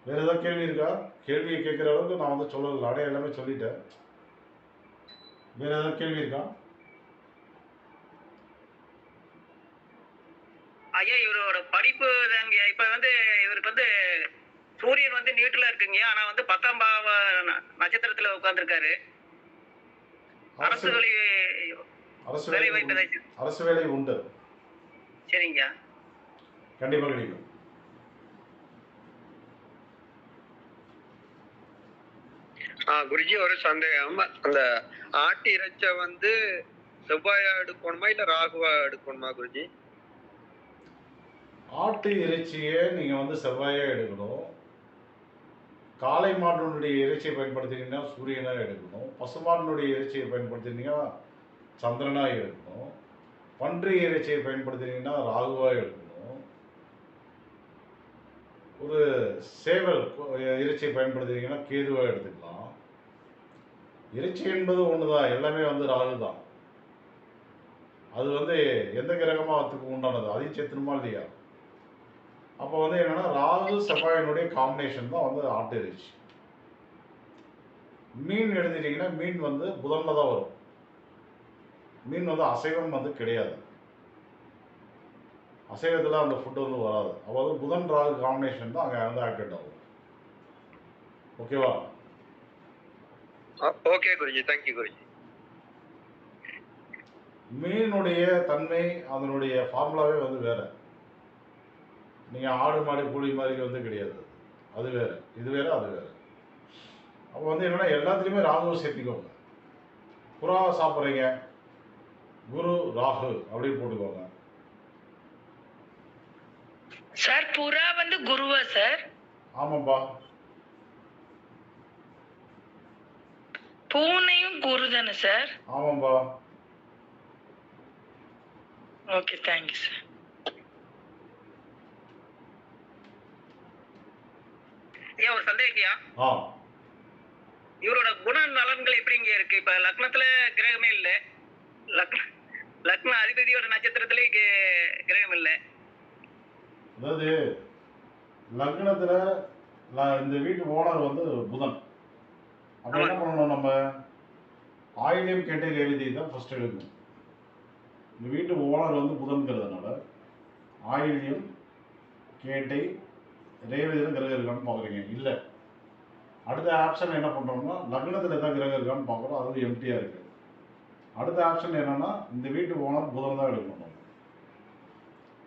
வேற ஏதாவது கேள்வி இருக்கா? கேள்வியை கேட்குற அளவுக்கு நான் வந்து சொல்லல, அடைய எல்லாமே சொல்லிட்டேன். வேற ஏதாவது கேள்வி இருக்கா? ஐயா இவரோட படிப்பு தாங்க. இப்ப வந்து இவருக்கு வந்து சூரியன் வந்து நியூட்ரலா இருக்குங்க, ஆனா வந்து 10ஆம் பாவ நட்சத்திரத்துல உட்கார்ந்துருக்காரு. அரசு வேலை வாய்ப்பு அரசு வேலை உண்டு. சரிங்க. கண்டிப்பா கிடைக்கும். குருஜி ஒரு சந்தேகம், அந்த ஆட்டு இறைச்ச வந்து செவ்வாயா எடுக்கணுமா இல்ல ராகுவா எடுக்கணுமா குருஜி? ஆட்டு இறைச்சியை நீங்க வந்து செவ்வாயா எடுக்கணும். காளை மாட்டினுடைய இறைச்சியை பயன்படுத்தினீங்கன்னா சூரியனா எடுக்கணும். பசுமாட்டினுடைய இறைச்சியை பயன்படுத்தினீங்கன்னா சந்திரனா எடுக்கணும். பன்றி இறைச்சியை பயன்படுத்தினீங்கன்னா ராகுவா எடுக்கணும். ஒரு சேவல் இறைச்சியை பயன்படுத்தினீங்கன்னா கேதுவா எடுத்துக்கலாம். இறைச்சி என்பது ஒண்ணுதான், எல்லாமே வந்து ராகு தான். அது வந்து எந்த கிரகமாத்துக்கு உண்டானது, அதையும் சேர்த்துணுமா இல்லையா? அப்போ வந்து என்னன்னா ராகு செவ்வாயினுடைய காம்பினேஷன் தான் வந்து ஆட்டு இறைச்சி. மீன் எடுத்துட்டீங்கன்னா மீன் வந்து புதன்ல தான் வரும். மீன் வந்து அசைவம் வந்து கிடையாது, அசைவத்தில் அந்த ஃபுட்டு வந்து வராது. அப்போ வந்து புதன் ராகு காம்பினேஷன் தான் அங்கே வந்து ஆக்டிவேட் ஆகும். ஓகேவா? Okay Guruji, thank you Guruji. மீனுடைய தன்மை அதனுடைய ஃபார்முலாவே வந்து வேற. நீங்க ஆடு மாடு கோழி மாதிரி வந்து கிடையாது, அது வேற, இது வேற, அது வேற. அப்போ வந்து என்னன்னா எல்லாத்துலேயுமே ராகுவை சேர்த்திக்கோங்க. புறா சாப்பிட்றீங்க, குரு ராகு அப்படின்னு போட்டுக்கோங்க. சார் புறா வந்து குருவா சார்? ஆமாம்பா. பூனையும் குரு தானே சார்? ஆமாம்பா. Okay, thank you sir. ஐயா ஒரு சந்தேகம்யா. ஆ இவரோட குண நலன்கள் எப்படிங்க இருக்கு? இப்ப லக்னத்துல கிரகமே இல்ல, லக்ன அதிபதியோட நட்சத்திரத்திலே கிரகம் இல்ல. அதாவது லக்னத்துல இந்த வீட்டு ஓனர் வந்து புதன். அப்ப என்ன பண்ணணும், நம்ம ஆயிலியம் கேட்டை ரேவதி தான் ஃபர்ஸ்ட் எடுக்கணும். இந்த வீட்டு ஓனர் வந்து புதன்கிறதுனால ஆயிலியம் கேட்டை ரேவதியில் கிரகம் இருக்கான்னு பார்க்குறீங்க, இல்லை. அடுத்த ஆப்ஷன் என்ன பண்ணுறோம்னா லக்னத்தில் தான் கிரகம் இருக்கான்னு பார்க்குறோம், அது எம்டியாக இருக்குது. அடுத்த ஆப்ஷன் என்னென்னா இந்த வீட்டு ஓனர் புதன் தான் எடுக்கணும்.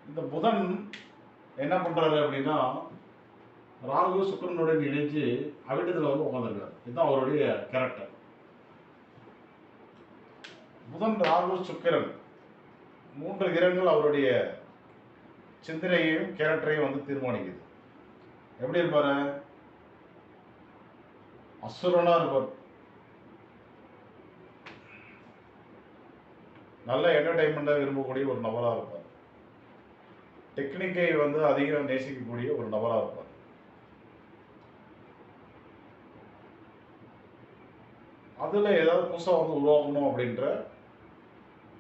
இந்த புதன் என்ன பண்ணுறாரு அப்படின்னா ராகு சுக்கிரனுடன் இணைஞ்சு அவிட்டத்தில் வந்து உட்காந்துருக்காரு. இதுதான் அவருடைய கேரக்டர். புதன், ராகு, சுக்கிரன் 3 கிரகங்கள் அவருடைய சிந்தனையையும் கேரக்டரையும் வந்து தீர்மானிக்குது. எப்படி இருப்பாரு? அசுரனா இருப்பார். நல்ல என்டர்டைன்மெண்ட்டாக விரும்பக்கூடிய ஒரு நபராக இருப்பார். டெக்னிக்கை வந்து அதிகம் நேசிக்கக்கூடிய ஒரு நபராக இருப்பார். அதில் ஏதாவது புதுசாக வந்து உருவாக்கணும் அப்படின்ற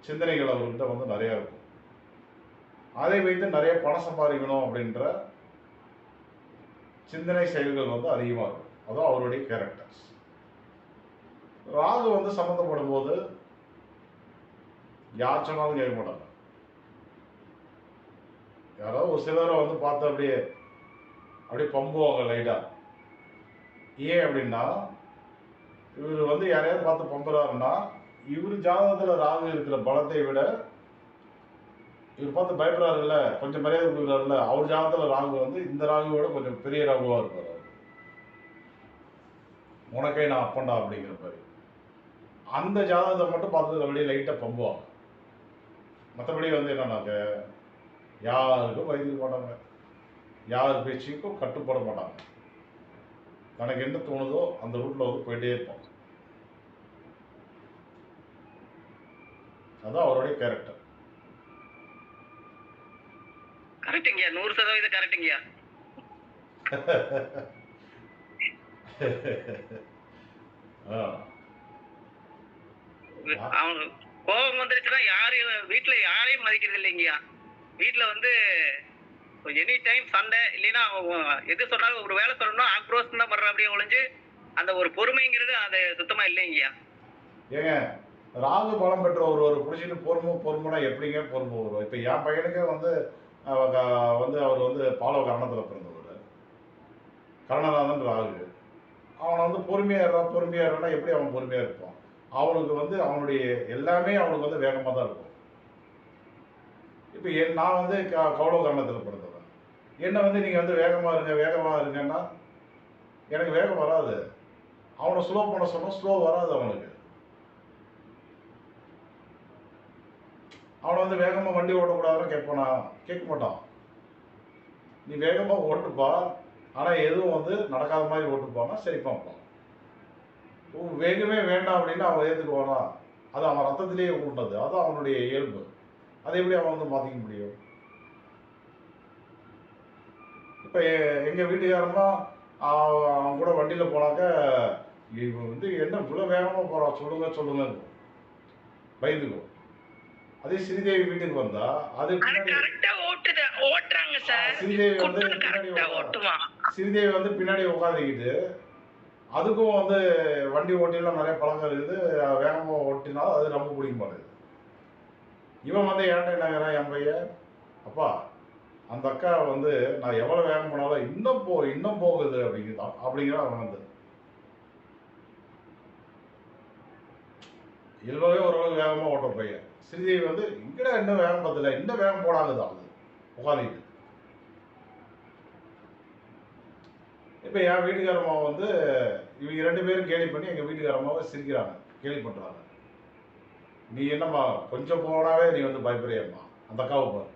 சிந்தனைகள் அவர்கிட்ட வந்து நிறையா இருக்கும். அதை வைத்து நிறைய பணம் சம்பாதிக்கணும் அப்படின்ற சிந்தனை செயல்கள் வந்து அதிகமாக இருக்கும். அதுவும் அவருடைய கேரக்டர்ஸ். ராகு வந்து சம்மந்தப்படும் போது யார் சொன்னாலும் கேட்க மாட்டாங்க. யாராவது ஒரு சிலரை வந்து பார்த்து அப்படியே பம்புவாங்க லைட்டா. ஏன் அப்படின்னா இவர் வந்து யாரையாவது பார்த்து பம்புறாருன்னா இவர் ஜாதகத்தில் ராகு இருக்கிற பலத்தை விட இவர் பார்த்து பயப்படுறாருல்ல, கொஞ்சம் மரியாதை கொடுக்குறாருல்ல, அவர் ஜாதகத்தில் ராகு வந்து இந்த ராகுவோட கொஞ்சம் பெரிய ராகுவாக இருப்பார். அவர் உனக்கே நான் அப்பண்டா அப்படிங்கிற மாதிரி அந்த ஜாதகத்தை மட்டும் பார்த்து அப்படியே லைட்டாக பம்புவாங்க. மற்றபடி வந்து என்னன்னாக்க யாருக்கும் வைத்திருக்க மாட்டாங்க, யார் பேச்சுக்கும் கட்டுப்பட மாட்டாங்க. தனக்கு என்ன தோணுதோ அந்த ரூட்டில் வந்து போயிட்டே இருப்பாங்க. அதான் அவருடைய கேரக்டர். கரெக்டுங்கய்யா, 100% கரெக்டுங்கய்யா. அவன் கோபம் வந்துருச்சுன்னா வீட்டுல யாரையும் மதிக்கிறது இல்லைங்கய்யா. வீட்டுல வந்து எனி டைம் சண்டை, இல்லைன்னா எது சொன்னாலும் ஒரு வேலை சொல்லணும்னா ஆக்ரோஷம் தான் பண்ற அப்படியே ஒழிஞ்சு அந்த ஒரு பொறுமைங்கிறது அது சுத்தமா இல்லைங்கய்யா. ஏங்க ராகு பலம் பெற்ற ஒரு பிடிச்சிட்டு பொறுமைனா எப்படிங்க பொறுமை வரும்? இப்போ என் பையனுக்கே வந்து அவர் வந்து பாலவ கரணத்தில் பிறந்தவர், கரணநாதன் ராகு. அவனை வந்து பொறுமையாடுறா எப்படி அவன் பொறுமையாக இருப்பான்? அவனுக்கு வந்து அவனுடைய எல்லாமே அவனுக்கு வந்து வேகமாக தான் இருக்கும். இப்போ நான் வந்து கௌளவ கரணத்தில் பிறந்தவன். என்னை வந்து நீங்கள் வந்து வேகமாக இருங்கன்னா எனக்கு வேகம் வராது. அவனை ஸ்லோ பண்ண சொன்னால் ஸ்லோ வராது அவனுக்கு. அவனை வந்து வேகமாக வண்டி ஓட்டக்கூடாதுன்னு கேட்க மாட்டான். நீ வேகமாக ஓட்டுப்பா, ஆனால் எதுவும் வந்து நடக்காத மாதிரி ஓட்டுப்பான்னா சரி பார்ப்பான். வேகமே வேண்டாம் அப்படின்னு அவன் ஏற்றுக்குவானா? அது அவன் ரத்தத்திலேயே உண்டது, அது அவனுடைய இயல்பு. அதை எப்படி அவன் வந்து மாற்றிக்க முடியும்? இப்போ எங்கள் வீட்டுக்காரமா அவன் கூட வண்டியில் போனாக்க இவன் வந்து என்ன இவ்வளோ வேகமாக போகிறான் சொல்லுங்க பயந்துக்கும். அதே ஸ்ரீதேவி வீட்டுக்கு வந்தா அது ஸ்ரீதேவி வந்து பின்னாடி உட்காந்துக்கிட்டு அதுக்கும் வந்து வண்டி ஓட்டிலாம் நிறைய பழக்கம் இருக்குது. வேகமாக ஓட்டினாலும் அது ரொம்ப பிடிக்க மாட்டேங்குது. இவன் வந்து ஏன்டா என்னங்கிறான் என் பையன், அப்பா அந்த அக்கா வந்து நான் எவ்வளோ வேகம் போனாலும் இன்னும் போகுது அப்படிங்கிறான் அவன் வந்து. இயல்பாகவே ஓரளவுக்கு வேகமாக ஓட்டுற பையன். ஸ்ரீதேவி வந்து இங்கடா இன்னும் வேகம் பார்த்தல, இன்னும் வேகம் போடாங்குதான் அது உட்காந்துக்கிட்டு. இப்போ என் வீட்டுக்காரம்மா வந்து இவங்க 2 பேரும் கேலி பண்ணி எங்கள் வீட்டுக்காரம்மாவை சிரிக்கிறாங்க, கேலி பண்ணுறாங்க. நீ என்னம்மா கொஞ்சம் போனாவே நீ வந்து பயப்படுறியம்மா, அந்த அக்காவை பாரு,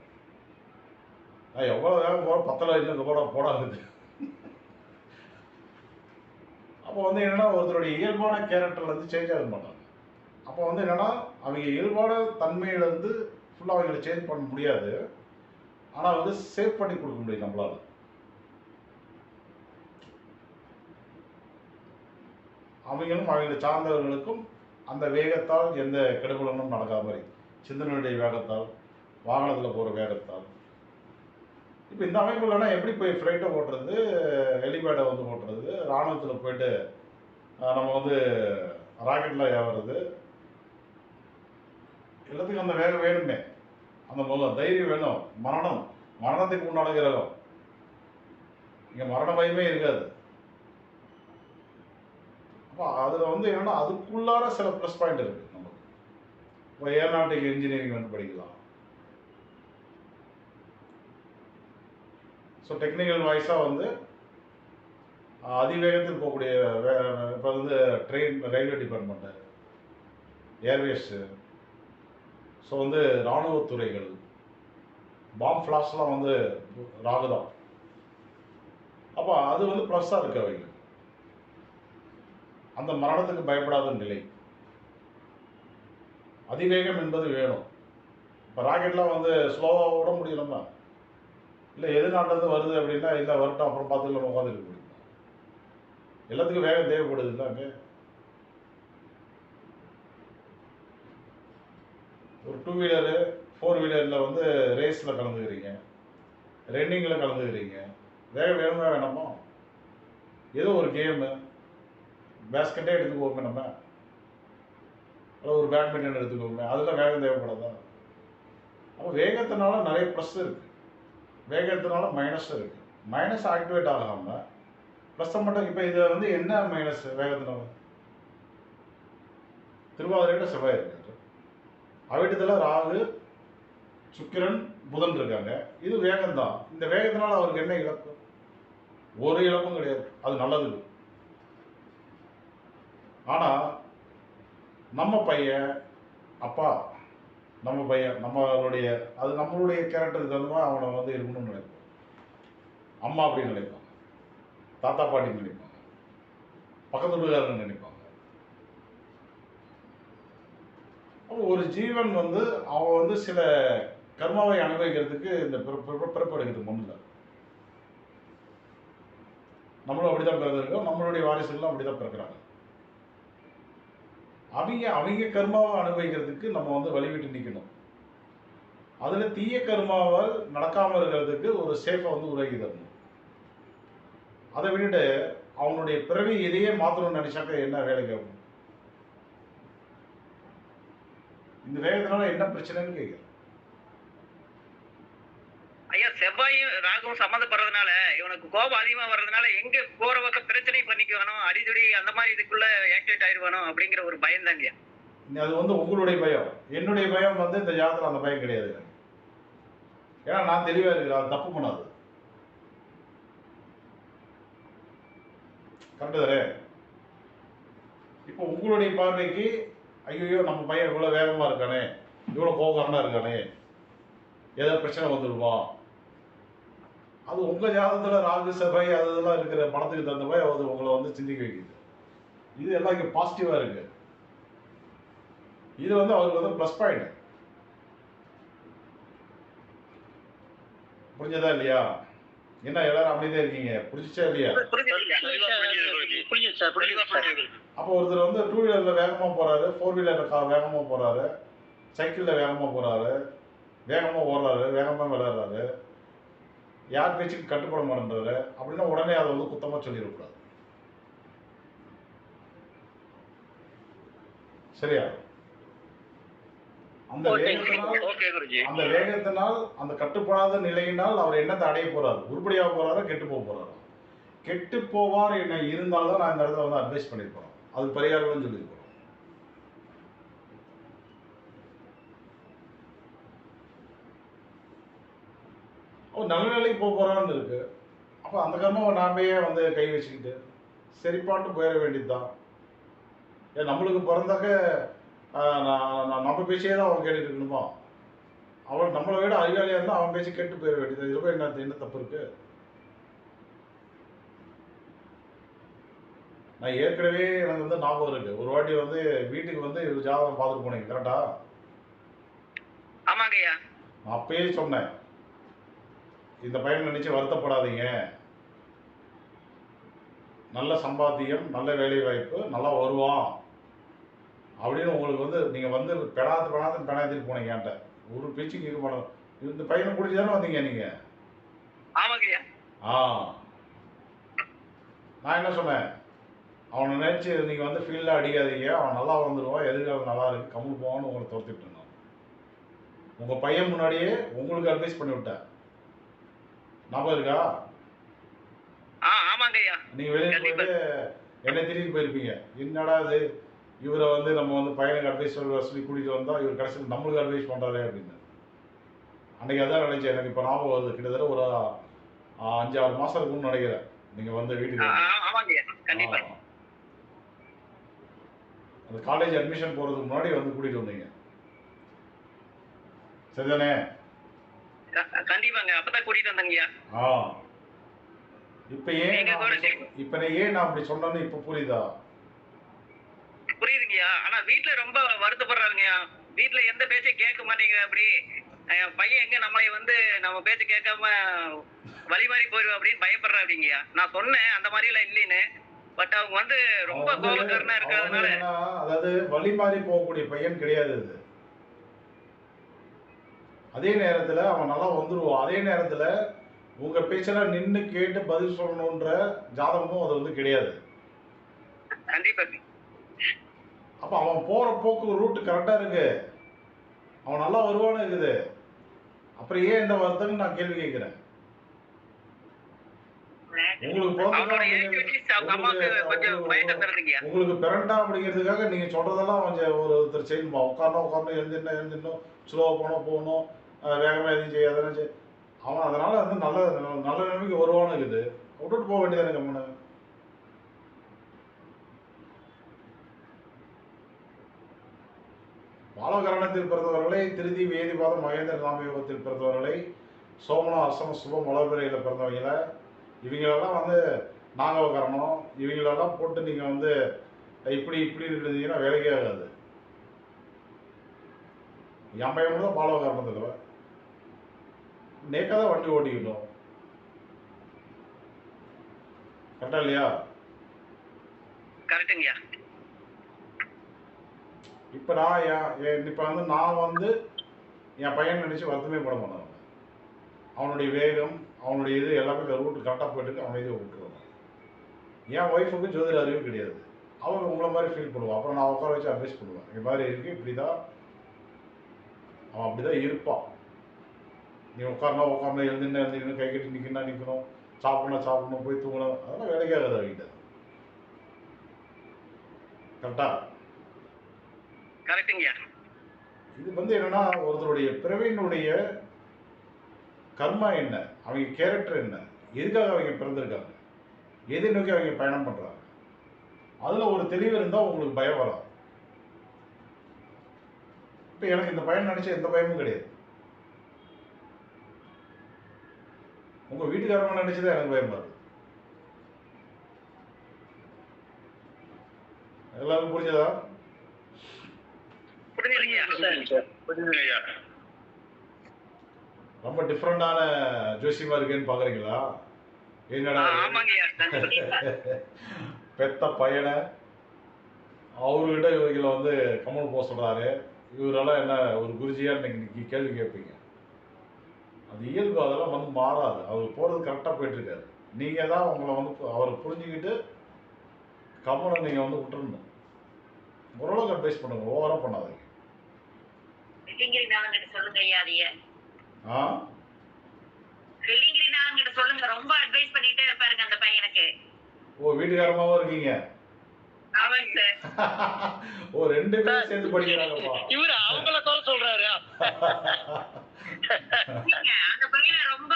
நான் எவ்வளோ வேகம் போகிறோம் 10 இன்னும் போடாங்குது. அப்போ வந்து என்னன்னா ஒருத்தருடைய இயல்பான கேரக்டர்ல இருந்து சேஞ்ச் ஆக மாட்டாங்க. அப்போ வந்து என்னன்னா அவங்க இயல்பான தன்மையில இருந்து ஃபுல்லாக அவங்களை சேஞ்ச் பண்ண முடியாது. ஆனால் வந்து சேவ் பண்ணி கொடுக்க முடியும் நம்மளால. அவங்களும் அவங்களை சார்ந்தவர்களுக்கும் அந்த வேகத்தால் எந்த கெடுபலனும் நடக்காத மாதிரி, சிந்தனையுடைய வேகத்தால், வாகனத்தில் போகிற வேகத்தால். இப்போ இந்த அமைப்பு இல்லைன்னா எப்படி போய் ஃப்ளைட்டை ஓட்டுறது, ஹெலிபேடை வந்து ஓட்டுறது, இராணுவத்தில் போயிட்டு நம்ம வந்து ராக்கெட்டில் ஏறுறது, எல்லாத்துக்கும் அந்த வேகம் வேணுமே, அந்த தைரியம் வேணும். மரணத்துக்கு உண்டான கிரகம், இங்கே மரண பயமே இருக்காது. அப்போ அதில் வந்து என்னன்னா அதுக்குள்ளார சில ப்ளஸ் பாயிண்ட் இருக்குது நமக்கு. இப்போ ஏரோநாட்டிக் இன்ஜினியரிங் வந்து படிக்கலாம். ஸோ டெக்னிக்கல் வாய்ஸாக வந்து அதிவேகத்தில் போகக்கூடிய இப்போ வந்து train, railway department, airways, so வந்து இராணுவத்துறைகள், பாம் ஃப்ளாஷ்லாம் வந்து ராகுதான். அப்போ அது வந்து ப்ளஸ்ஸாக இருக்குது அவங்களுக்கு. அந்த மரணத்துக்கு பயப்படாத நிலை, அதிவேகம் என்பது வேணும். இப்போ ராக்கெட்லாம் வந்து ஸ்லோவாக விட முடியலமா, இல்லை எது நாட்டிலேருந்து வருது அப்படின்னா இல்லை வரட்டும் அப்புறம் பார்த்துக்கலாம் உட்காந்துருக்க முடியும். எல்லாத்துக்கும் வேகம் தேவைப்படுது இல்லை. அங்கே ஒரு 2 வீலரு 4 வீலரில் வந்து ரேஸில் கலந்துக்கிறீங்க, ரன்னிங்கில் கலந்துக்கிறீங்க, வேகம் வேணுமா வேணாமா? ஏதோ ஒரு கேமு, பேஸ்கெட்டே எடுத்துக்கோங்க, நம்ம ஒரு பேட்மிண்டன் எடுத்துக்கோங்க, அதில் வேகம் தேவைப்படாதா? அப்போ வேகத்தினால நிறைய ப்ளஸ் இருக்குது, வேகத்தினால மைனஸ் இருக்குது. மைனஸ் ஆக்டிவேட் ஆகாமல் ப்ளஸ்ஸை மட்டும். இப்போ இது வந்து என்ன மைனஸ் வேகத்தினால? திருவாதிரையில் செவ்வாய் இருக்காரு, அவிட்டத்தில் ராகு, சுக்கிரன், புதன் இருக்காங்க. இது வேகம்தான். இந்த வேகத்தினால அவருக்கு என்ன இழப்பு? ஒரு இழப்பும் கிடையாது. அது நல்லது. ஆனால் நம்ம பையன், அப்பா, நம்ம பையன், நம்மளுடைய அது நம்மளுடைய கேரக்டருக்கு தகுந்த மாதிரி அவனை வந்து இருக்கணும்னு நினைப்போம். அம்மா அப்படின்னு நினைப்பாங்க, தாத்தா பாட்டின்னு நினைப்பாங்க, பக்கத்து வீட்டுக்காரன்னு நினைப்பாங்க. அப்போ ஒரு ஜீவன் வந்து அவன் வந்து சில கர்மாவை அனுபவிக்கிறதுக்கு இந்த பிறப்பு எடுக்கிறதுக்கு முன்னில்லை. நம்மளும் அப்படிதான் பிறந்திருக்கோம், நம்மளுடைய வாரிசுகளும் அப்படிதான் பிறக்கிறாங்க. அவங்க கர்மாவை அனுபவிக்கிறதுக்கு நம்ம வந்து வழிவிட்டு நிற்கணும். அதில் தீய கர்மாவால் நடக்காமல் இருக்கிறதுக்கு ஒரு சேஃபை வந்து உருவாக்கி தரணும். அதை விட்டுட்டு அவனுடைய பிறவி இதையே மாற்றணும்னு நினைச்சாக்க என்ன வேலைக்கு ஆகும்? இந்த வேகத்தினால என்ன பிரச்சனைன்னு கேட்குறேன். ஐயா, செவ்வாயும் ராகுவும் சம்மந்தப்படுறதுனால இவனுக்கு கோபம் அதிகமா வர்றதுனால எங்க போற பக்கம் பிரச்சனை பண்ணிக்குவானோ, அடிதடி அந்த மாதிரி இதுக்குள்ள ஆக்டிவேட் ஆயிடுவானோ அப்படிங்கிற ஒரு பயம் தாங்க. அது வந்து உங்களுடைய பயம். என்னுடைய பயம் வந்து இந்த ஜாதகத்தில் அந்த பயம் கிடையாது. ஏன்னா நான் தெளிவா இருக்கிறேன், அது தப்பு பண்ணாது. கரெக்டு தானே? இப்போ உங்களுடைய பார்வைக்கு ஐயோ நம்ம பையன் இவ்வளோ வேகமாக இருக்கானே, இவ்வளோ கோபக்காரனாக இருக்கானே, ஏதாவது பிரச்சனை வந்துடுவான். அது உங்கள் ஜாதகத்தில் ராகு செவ்வாய் அதெல்லாம் இருக்கிற படத்துக்கு தகுந்த மாதிரி அது உங்களை வந்து சிந்திக்க வைக்குது. இது எல்லாம் இங்கே பாசிட்டிவாக இருக்கு. இது வந்து அவருக்கு வந்து ப்ளஸ் பாயிண்ட். புரிஞ்சதா இல்லையா? என்ன எல்லாரும் அப்படிதான் இருக்கீங்க? புரிஞ்சிச்சா இல்லையா? அப்போ ஒருத்தர் வந்து 2 வீலரில் வேகமாக போகிறாரு, 4 வீலரில் வேகமாக போகிறாரு, சைக்கிளில் வேகமாக போகிறாரு, வேகமாக ஓடுறாரு, வேகமாக விளையாடுறாரு, யார் பேச்சுக்கு கட்டுப்பட மாட்டேன்றாரு அப்படின்னா உடனே அதை வந்து குத்தமாக சொல்லிடக்கூடாது. சரியா? அந்த வேகத்தினால் அந்த கட்டுப்படாத நிலையினால் அவர் என்னத்தை அடைய போறாரு? உருப்படியாக போறாரா, கெட்டு போக போறாரா? கெட்டு போவார் என்ன இருந்தால்தான் நான் இந்த இடத்துல வந்து அட்வைஸ் பண்ணியிருப்போம். அது பரிகாரம்னு சொல்லியிருப்போம். அவர் நல்ல நிலைக்கு போக போறான்னு இருக்கு. அப்போ அந்த கர்மாவை நாமே வந்து கை வச்சுக்கிட்டு சரிப்பாட்டு போயிட வேண்டியதுதான். ஏன் நம்மளுக்கு பிறந்தாக்க நம்ம பேச்சே தான் அவன் கேட்டுட்டு இருக்கணுமா? அவன் நம்மளை விட அறிவாளியாக இருந்தால் அவன் பேச்சு கேட்டு போயிட வேண்டியது. இதுல என்ன தப்பு இருக்கு? நான் ஏற்கனவே எனக்கு வந்து ஞாபகம் இருக்கு. ஒரு வாட்டி வந்து வீட்டுக்கு வந்து இவர் ஜாதகம் பார்த்துட்டு போனீங்க கரெக்டா? ஆமாங்க ஐயா. நான் அப்பயே சொன்னேன், இந்த பையனை நினைச்சு வருத்தப்படாதீங்க. நல்ல சம்பாத்தியம், நல்ல வேலை வாய்ப்பு, நல்லா வருவான் அப்படின்னு உங்களுக்கு வந்து நீங்கள் வந்து பெணாத்துன்னு பெணாத்திட்டு போனீங்க என்கிட்ட. ஒரு பேச்சு கேட்க மாட்டோம். இந்த பையனை பிடிச்சி தானே வந்தீங்க நீங்கள்? ஆமாங்க ஐயா. ஆ, நான் என்ன சொன்னேன், அவனை நினச்சி நீங்கள் வந்து ஃபீல்டில் அடிக்காதீங்க, அவன் நல்லா வந்துடுவான், எதிர்காலம் நல்லா இருக்கு, கம்முன்னு போவான்னு உங்களை துரத்திட்டு இருந்தோம். உங்கள் பையன் முன்னாடியே உங்களுக்கு அட்வைஸ் பண்ணி விட்டேன். ஞாபகம் இருக்கா? ஆமாங்க ஐயா. நீங்கள் வெளியே போயிட்டு என்னை திரும்பி போயிருப்பீங்க. என்னடா இது, இவரை வந்து நம்ம வந்து பையனுக்கு அட்வைஸ் சொல்லி கூட்டிகிட்டு வந்தால் இவர் கடைசியில் நம்மளுக்கு அட்வைஸ் பண்ணுறாரு அப்படின்னு. அன்றைக்கி அதான் நினைச்சேன். எனக்கு இப்போ ஞாபகம் வருது. கிட்டத்தட்ட ஒரு 5-6 மாதம் இருக்கும்னு நினைக்கிறேன் நீங்கள் வந்து வீட்டுக்கு. ஆமாங்க ஐயா. கண்டிப்பா. அந்த காலேஜ் அட்மிஷன் போகிறதுக்கு முன்னாடி வந்து கூட்டிகிட்டு வந்தீங்க, சரிதானே? கண்டிப்பாங்க. அப்பதான் கூட்டிட்டு வந்தேங்கய்யா. இப்போ ஏன் நான் அப்படி சொன்னேன்னு இப்போ புரியுதா? புரியுதுங்கய்யா. ஆனா வீட்டுல ரொம்ப வருத்தப்படுறாருங்கய்யா. வீட்டுல எந்த பேச்சையும் கேட்க மாட்டேங்கிற. அப்படி என் பையன் எங்க நம்மளை வந்து நம்ம பேச்ச கேட்காம வழி மாறி போயிடுவோம் அப்படின்னு பயப்படுறா அப்படிங்கய்யா. நான் சொன்னேன் அந்த மாதிரி எல்லாம் இல்லைன்னு. பட் அவங்க வந்து ரொம்ப கோபக்காரனா இருக்கிறதுனால. அதாவது வழி மாறி போகக்கூடிய பையன் கிடையாது அது. அதே நேரத்துல அவன் நல்லா வந்துருவான். அதே நேரத்துல உங்க பேச்செல்லாம் நின்று கேட்டு பதில் சொல்லணும்ன்ற ஜாதகமும் அது வந்து கிடையாது. கண்டிப்பா. அப்ப அவன் போற போக்கு ரூட் கரெக்டா இருக்கு, அவன் நல்லா வருவான்னு இருக்குது. அப்புறம் ஏன் இந்த வருத்தம்னு நான் கேள்வி கேட்கிறேன். உங்களுக்கு பிறண்டா அப்படிங்கிறதுக்காக நீங்க சொல்றதெல்லாம் கொஞ்சம் ஒருத்தர் செய்யணுமா? உட்காரணும் எழுந்திடணும், ஸ்லோவா போகணும், வேகமா எதுவும் செய்யாத. அவன் அதனால வந்து நல்ல நல்ல நிலைமைக்கு வருவான்னு இருக்குது. விட்டுட்டு போக வேண்டியதானே கம்முன்னு. பாலகரணத்தில் பிறந்தவர்களை, திருதி வேதிபாதம் மகேந்திர நாமயோகத்தில் பிறந்தவர்களை, சோமனம் அர்சம சுபம் வளர்பிறையில் பிறந்தவங்கள, இவங்களெல்லாம் வந்து நாகவகரணம் இவங்களெல்லாம் போட்டு நீங்கள் வந்து இப்படி இருந்தீங்கன்னா வேலைக்கே ஆகாது. என் பையன் தான் பாலகரணத்தில் நேக்காக தான் வண்டி ஓட்டிக்கிட்டோம். கரெக்டா இல்லையா? கரெக்டுங்கய்யா. இப்போ நான் வந்து என் பையன் நினச்சி வருத்தமே பட மாட்டாங்க. அவனுடைய வேகம், அவனுடைய இது எல்லாமே ரூட்டு கரெக்டாக போயிட்டு அவன் இதை விட்டுருவான். என் ஒய்ஃபுக்கு ஜோதிட அறிவு கிடையாது. அவன் உங்களை மாதிரி ஃபீல் பண்ணுவான். அப்புறம் நான் உட்கார வச்சு அட்வைஸ் பண்ணுவேன். இது மாதிரி இருக்குது, இப்படி தான் அவன் அப்படி தான் இருப்பான். நீ உட்காரணும் எழுந்துன்னு கை கட்டி நிற்கணும், சாப்பிடணும், போய் தூங்கணும், அதெல்லாம் வேலைக்காகாது அவங்கிட்ட. கரெக்டா? கரெக்டுங்கய்யா. இது வந்து என்னன்னா, ஒருத்தருடைய பிறவியினுடைய கர்மா என்ன, அவங்க கேரக்டர் என்ன, எதுக்காக அவங்க பிறந்திருக்காங்க, எதை நோக்கி அவங்க பயணம் பண்றாங்க, அதுல ஒரு தெளிவு இருந்தா உங்களுக்கு பயம் வராது. இப்ப எனக்கு இந்த பயம் நினைச்ச எந்த பயமும் கிடையாது. உங்க வீட்டுக்காரங்க நினைச்சதான் எனக்கு பயம் வருது. எல்லாருக்கும் புரிஞ்சதா? ரொம்ப டிஃப்ரெண்டான ஜோசியமா இருக்கேன்னு பாக்குறீங்களா? என்னடா பெத்த பையனை அவர்கிட்ட இவங்களை வந்து கமல் போக சொல்றாரு, இவரெல்லாம் என்ன ஒரு குருஜியா இன்னைக்கு கேள்வி கேட்பீங்க. அது இயல்பு, அதெல்லாம் வந்து மாறாது. அவர் போறது கரெக்டாக போயிட்டு இருக்காரு. நீங்க தான் உங்களை வந்து அவரை புரிஞ்சுக்கிட்டு கமலை நீங்க வந்து விட்டுறணும். ஓரளவுக்கு அட்வைஸ் பண்ணுங்க, ஓவரா பண்ணாதீங்க. சொல்லுங்க ஐயா. சொல்லுங்க, ரொம்ப அட்வைஸ் பண்ணிட்டே இருப்பாருங்க அந்த பையனுக்கு. ஓ, வீட்டுக்காரமாவும் இருக்கீங்க? ஓ, 2 பேரும் சேர்ந்து படிக்கிறாங்கப்பா. இவரு அவங்கள தோற சொல்றாரு. அந்த பையனை ரொம்ப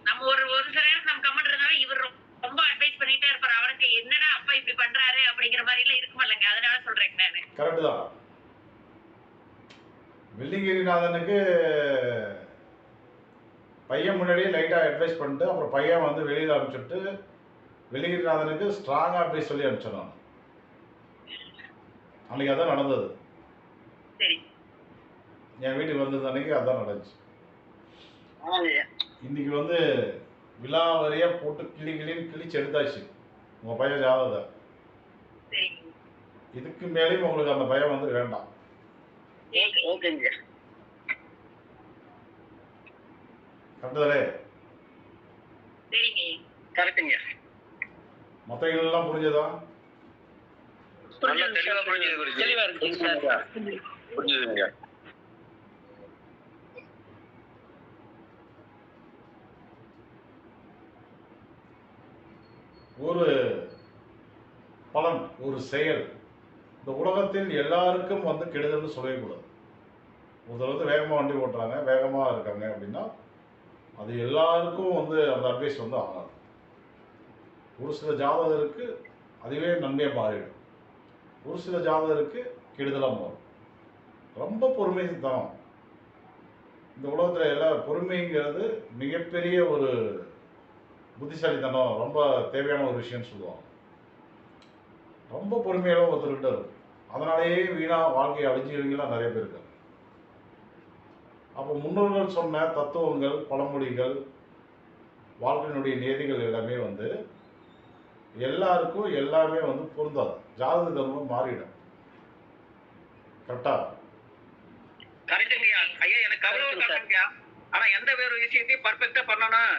நம்ம ஒரு சில நேரம் நம்ம கமெண்ட் இருந்தாலும் இவர் ரொம்ப அட்வைஸ் பண்ணிட்டே இருப்பாரு. அவனுக்கு என்னடா அப்பா இப்படி பண்றாரு அப்படிங்கிற மாதிரி எல்லாம் இருக்குமில்லங்க, அதனால சொல்றேன் நானு. கரெக்ட் தான். வெள்ளிங்கிரிநாதனுக்கு பையன் முன்னாடியே லைட்டாக அட்வைஸ் பண்ணிட்டு அப்புறம் பையன் வந்து வெளியில் அனுப்பிச்சுட்டு வெள்ளிங்கிரிநாதனுக்கு ஸ்ட்ராங்காக அட்வைஸ் சொல்லி அனுப்பிச்சேன் நான். அன்றைக்கி அதான் நடந்தது. சரி. என் வீட்டுக்கு வந்தது அன்றைக்கி அதான் நடந்துச்சு. இன்னைக்கு வந்து விழாவறியாக போட்டு கிழிச்சு எடுத்தாச்சு உங்கள் பையன் ஜாதகத்தை. இதுக்கு மேலேயும் உங்களுக்கு அந்த பயம் வந்து வேண்டாம். ஓகேங்க. கரெக்டுதானே? சரிங்க. கரெக்டுங்க. மற்றவங்களெல்லாம் புரிஞ்சதா? நல்லா தெளிவா புரிஞ்சது குருஜி. தெளிவா இருக்குங்க சார். புரிஞ்சுதுங்க. ஒரு பலன், ஒரு செயல் இந்த உலகத்தில் எல்லாருக்கும் வந்து கெடுதல்னு சொல்லவே கூடாது. ஒருத்தர் வந்து வேகமாக வண்டி ஓட்டுறாங்க, வேகமாக இருக்காங்க அப்படின்னா அது எல்லாருக்கும் வந்து அந்த அட்வைஸ் வந்து ஆகாது. ஒரு சில ஜாதகருக்கு அதுவே நன்மையாக மாறிடும், ஒரு சில ஜாதகருக்கு கெடுதலாக மாறும். ரொம்ப பொறுமை தான் இந்த உலகத்தில். எல்லாம் பொறுமைங்கிறது மிகப்பெரிய ஒரு புத்திசாலித்தனம், ரொம்ப தேவையான ஒரு விஷயம்னு சொல்லுவாங்க. ரொம்ப பொறுமையாக ஒருத்தர்கிட்ட இருக்கும். அதனாலேயே வீணாக வாழ்க்கையை அழிஞ்சவங்களாம் நிறைய பேர் இருக்காங்க. அப்போ முன்னோர்கள் சொன்ன தத்துவங்கள், பழமொழிகள், வாழ்க்கையினுடைய நியதிகள் எல்லாமே வந்து எல்லாருக்கும் எல்லாமே வந்து பொருந்தாது. ஜாதக தர்மம் மாறிடும். கரெக்டா? கரெக்டுங்கய்யா. ஐயா எனக்கு கவனம் கரெக்டுங்கய்யா. ஆனா எந்த வேறு விஷயத்தையும் பர்ஃபெக்டா பண்ணணும்,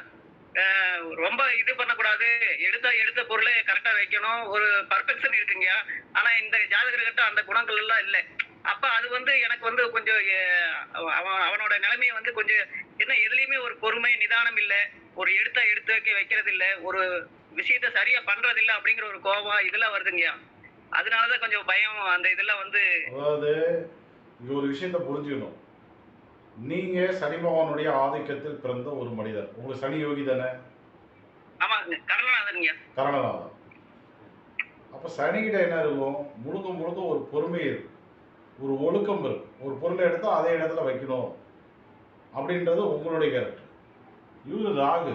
ரொம்ப இது பண்ணக்கூடாது. எடுத்த பொருளை கரெக்டா வைக்கணும், ஒரு பர்ஃபெக்ஷன் இருக்குங்கய்யா. ஆனா இந்த ஜாதகர்கிட்ட அந்த குணங்கள் எல்லாம் இல்லை. அப்ப அது வந்து எனக்கு வந்து கொஞ்சம் அவனோட நிலைமையை வந்து கொஞ்சம் என்ன, எதுலையுமே ஒரு பொறுமை நிதானம் இல்லை, ஒரு எடுத்து வைக்கிறது இல்லை, ஒரு விஷயத்த சரியா பண்றது இல்லை அப்படிங்கிற ஒரு கோபம் இதெல்லாம் வருதுங்கய்யா. அதனாலதான் கொஞ்சம் பயம். அந்த இதெல்லாம் வந்து அதாவது இங்க ஒரு விஷயத்த புரிஞ்சுக்கணும். நீங்க சனி பகவானுடைய ஆதிக்கத்தில் பிறந்த ஒரு மனிதர். உங்களுக்கு சனி யோகி தானே? ஆமாங்க, கரணநாதன்யா. கரணநாதன். அப்ப சனிகிட்ட என்ன இருக்கும்? முழுக்க ஒரு பொறுமை இருக்கு, ஒரு ஒழுக்கம் இருக்கு. ஒரு பொருளை எடுத்தா அதே இடத்துல வைக்கணும் அப்படின்றது உங்களுடைய கேரக்டர். இவர் ராகு.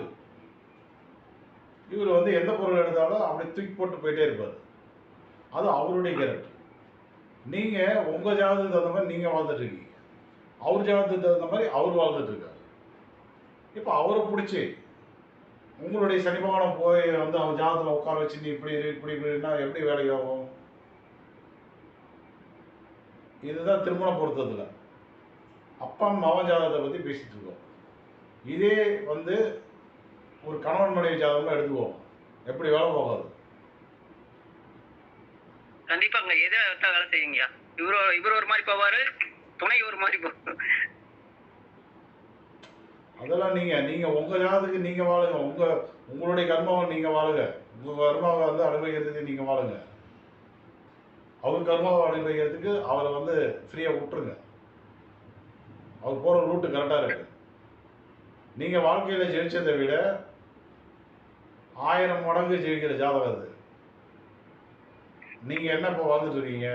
இவர் வந்து எந்த பொருள் எடுத்தாலும் அப்படி தூக்கி போட்டு போயிட்டே இருப்பார். அது அவருடைய கேரக்டர். நீங்க உங்க ஜாதகத்துக்கு தகுந்த மாதிரி நீங்க வாழ்ந்துட்டு இருக்கீங்க, அவர் ஜாதகத்துக்கு தகுந்த மாதிரி அவர் வாழ்ந்துட்டு இருக்காரு. இப்போ அவரை பிடிச்சி உங்களுடைய சனி பகவானம் போய் வந்து அவர் ஜாதகத்தில் உட்கார வச்சு நீ இப்படின்னா எப்படி வேலைக்கு ஆகும்? இதுதான் திருமணம் பொறுத்ததில்ல. அப்பா மகன் ஜாதகத்தை பற்றி பேசிட்டு இருக்கோம். இதே வந்து ஒரு கணவன் மனைவி ஜாதகமாக எடுத்துக்குவோம், எப்படி வேலை போகாது. கண்டிப்பாங்க, எதை வேலை செய்யுங்கய்யா. இவர் ஒரு மாதிரி போவாரு, துணை ஒரு மாதிரி போவாரு. அதெல்லாம் நீங்க உங்க ஜாதகத்துக்கு நீங்க வாழுங்க, உங்களுடைய கர்மாவை நீங்க வாழுங்க, உங்க கர்மாவை வந்து அனுபவிக்கிறதுக்கு நீங்க வாழுங்க. அவர் கர்மாவை அனுபவிக்கிறதுக்கு அவரை வந்து ஃப்ரீயா விட்டுருங்க. அவர் போற ரூட்டு கரெக்டா இருக்கு. நீங்க வாழ்க்கையில ஜெயிச்சதை விட 1000 மடங்கு ஜெயிக்கிற ஜாதகம் அது. நீங்க என்ன இப்போ வாழ்ந்துட்டு இருக்கீங்க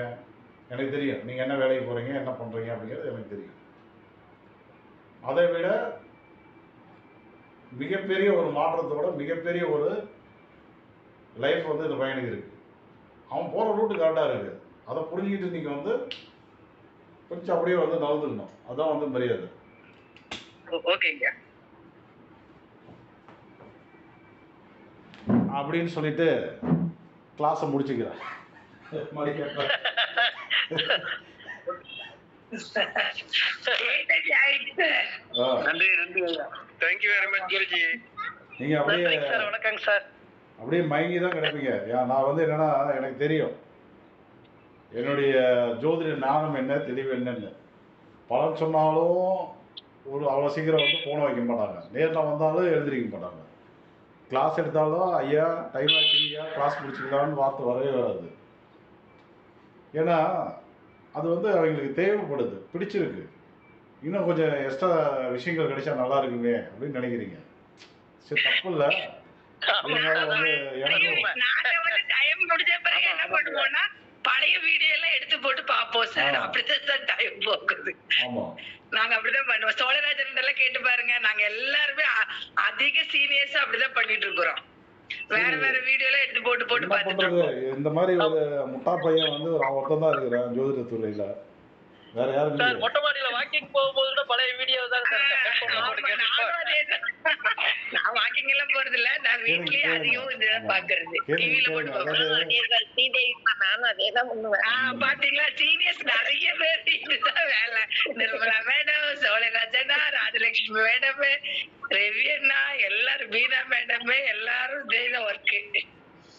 எனக்கு தெரியும். நீங்க என்ன வேலைக்கு போறீங்க, என்ன பண்றீங்க அப்படிங்கிறது எனக்கு தெரியும். அதை விட மிகப்பெரிய ஒரு மாற்றத்தோட மிகப்பெரிய ஒரு லைஃப் வந்து இந்த பையனுக்கு இருக்கு. அவன் போற ரூட்டு கரெக்டா இருக்கு. அதை புரிஞ்சுக்கிட்டு நீங்க வந்து கொஞ்சம் அப்படியே வந்து நகர்ந்துக்கணும். அதான் வந்து மரியாதை. ஓகேங்க அப்படின்னு சொல்லிட்டு கிளாஸை முடிச்சுக்கிறேன். நன்றி ஐயா. Thank you very much Guruji. நீங்க அப்படியே வணக்கங்க சார். அப்படியே மயங்கி தான் கிடப்பீங்க. நான் வந்து என்னன்னா எனக்கு தெரியும் என்னுடைய ஜோதிட ஞானம் என்ன, தெளிவு என்னன்னு. பலன் சொன்னாலும் ஒரு அவ்வளோ சீக்கிரம் வந்து போன வைக்க மாட்டாங்க, நேரில் வந்தாலும் எழுந்திரிக்க மாட்டாங்க. கிளாஸ் எடுத்தாலும் ஐயா டைம் ஆச்சுங்கய்யா கிளாஸ் முடிச்சுக்கலான்னு வார்த்தை வரவே வராது. ஏன்னா அது வந்து அவங்களுக்கு தேவைப்படுது, பிடிச்சிருக்கு. இன்னும் கொஞ்சம் எக்ஸ்ட்ரா விஷயங்கள் கிடைச்சா நல்லா இருக்குமே அப்படின்னு நினைக்கிறீங்க. சரி, தப்பு இல்லை. வந்து எனக்கும் என்ன பண்ணுவோம்னா பழைய வீடியோ எல்லாம் எடுத்து போட்டு பாப்போம் சார். அப்படித்தான் சார் டைம் போகுது. ஆமா, நாங்க அப்படிதான் பண்ணுவோம். சோழராஜன் எல்லாம் கேட்டு பாருங்க. நாங்க எல்லாருமே அதிக சீனியர்ஸ் அப்படிதான் பண்ணிட்டு இருக்கிறோம். வேற வேற வீடியோல எடுத்து போட்டு போட்டு என்ன பார்த்துட்டு பண்றது? இருக்கோம். இந்த மாதிரி ஒரு முட்டா பையன் வந்து நான் ஒருத்தன் தான் இருக்கிறேன் ஜோதிட துறையில, வேற யாரும் சார் இல்லையே. மொட்டை மாடியில வாக்கிங் போகும்போது கூட பழைய வீடியோ தான் சார் ஆமா, நானும் அதேதான். நான் வாக்கிங் எல்லாம் போறது இல்ல, நான் வீட்லயே அதையும் இதுதான் பாக்குறது, டிவில போட்டு பாக்குறேன். நானும் அதேதான் பண்ணுவேன். பாத்தீங்களா, சீனியர்ஸ் நிறைய பேர் இதுதான் வேலை. நிர்மலா மேடம், சோழராஜனா, ராஜலட்சுமி மேடம், ரவி அண்ணா, எல்லாரும் மீனா மேடம், எல்லாரும் இதேதான் ஒர்க்கு.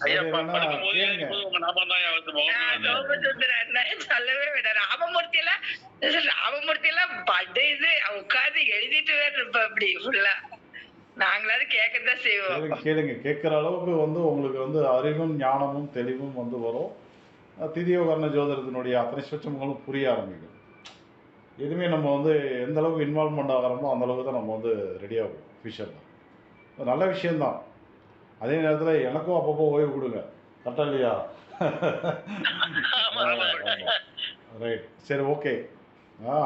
ஐயா என்னன்னா, படிக்கும்போது கேளுங்க. உங்க ஞாபகம் தான் வந்து முகம் சோமசுந்தர அண்ணன் சொல்லவே விட, ராமமூர்த்தி எல்லாம் பட் இது உட்கார்ந்து எழுதிட்டு வேற இருப்ப அப்படி ஃபுல்லா. நாங்களாவது கேட்கத்தான் செய்வோம். கேளுங்க கேட்குற அளவுக்கு வந்து உங்களுக்கு வந்து அறிவும் ஞானமும் தெளிவும் வந்து வரும். திதியோகரண ஜோதிடத்தினுடைய அத்தனை சுற்றங்களும் புரிய ஆரம்பிக்கும். எதுவுமே நம்ம வந்து எந்த அளவுக்கு இன்வால்மெண்ட் ஆகிறோமோ அந்த அளவுக்கு தான் நம்ம வந்து ரெடி ஆகும் ஃபியூச்சரில். நல்ல விஷயந்தான். அதே நேரத்தில் எனக்கும் அப்பப்போ ஓய்வு கொடுங்க, கரெக்டாக இல்லையா? ரைட், சரி, ஓகே.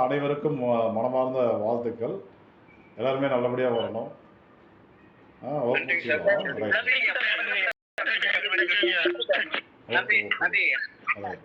அனைவருக்கும் மனமார்ந்த வாழ்த்துக்கள். எல்லாருமே நல்லபடியாக வரணும். Okay, right. நன்றி. ரைட்.